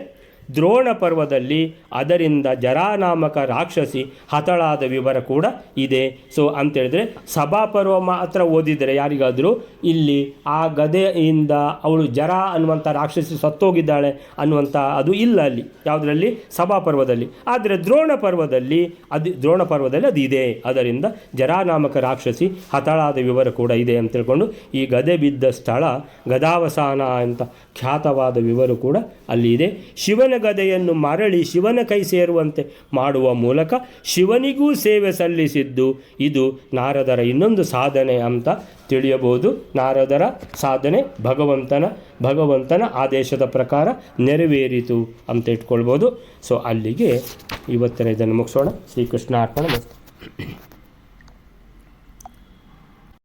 ದ್ರೋಣ ಪರ್ವದಲ್ಲಿ ಅದರಿಂದ ಜರಾನಾಮಕ ರಾಕ್ಷಸಿ ಹತಳಾದ ವಿವರ ಕೂಡ ಇದೆ. ಸೊ ಅಂತೇಳಿದ್ರೆ ಸಭಾಪರ್ವ ಮಾತ್ರ ಓದಿದರೆ ಯಾರಿಗಾದರೂ ಇಲ್ಲಿ ಆ ಗದೆಯಿಂದ ಅವಳು ಜರ ಅನ್ನುವಂಥ ರಾಕ್ಷಸಿ ಸತ್ತೋಗಿದ್ದಾಳೆ ಅನ್ನುವಂಥ ಅದು ಇಲ್ಲ ಅಲ್ಲಿ ಯಾವುದರಲ್ಲಿ ಸಭಾಪರ್ವದಲ್ಲಿ. ಆದರೆ ದ್ರೋಣ ಪರ್ವದಲ್ಲಿ ಅದು ಇದೆ. ಅದರಿಂದ ಜರಾನಾಮಕ ರಾಕ್ಷಸಿ ಹತಳಾದ ವಿವರ ಕೂಡ ಇದೆ ಅಂತ ತಿಳ್ಕೊಂಡು ಈ ಗದೆ ಬಿದ್ದ ಸ್ಥಳ ಗದಾವಸಾನ ಅಂತ ಖ್ಯಾತವಾದ ವಿವರ ಕೂಡ ಅಲ್ಲಿ ಇದೆ. ಶಿವನ ಗದೆಯನ್ನು ಮರಳಿ ಶಿವನ ಕೈ ಸೇರುವಂತೆ ಮಾಡುವ ಮೂಲಕ ಶಿವನಿಗೂ ಸೇವೆ ಸಲ್ಲಿಸಿದ್ದು ಇದು ನಾರದರ ಇನ್ನೊಂದು ಸಾಧನೆ ಅಂತ ತಿಳಿಯಬಹುದು. ನಾರದರ ಸಾಧನೆ ಭಗವಂತನ ಆದೇಶದ ಪ್ರಕಾರ ನೆರವೇರಿತು ಅಂತ ಇಟ್ಕೊಳ್ಬೋದು. ಸೊ ಅಲ್ಲಿಗೆ ಇವತ್ತಿನ ಇದನ್ನು ಮುಗಿಸೋಣ. ಶ್ರೀಕೃಷ್ಣ ಅರ್ಪಣ.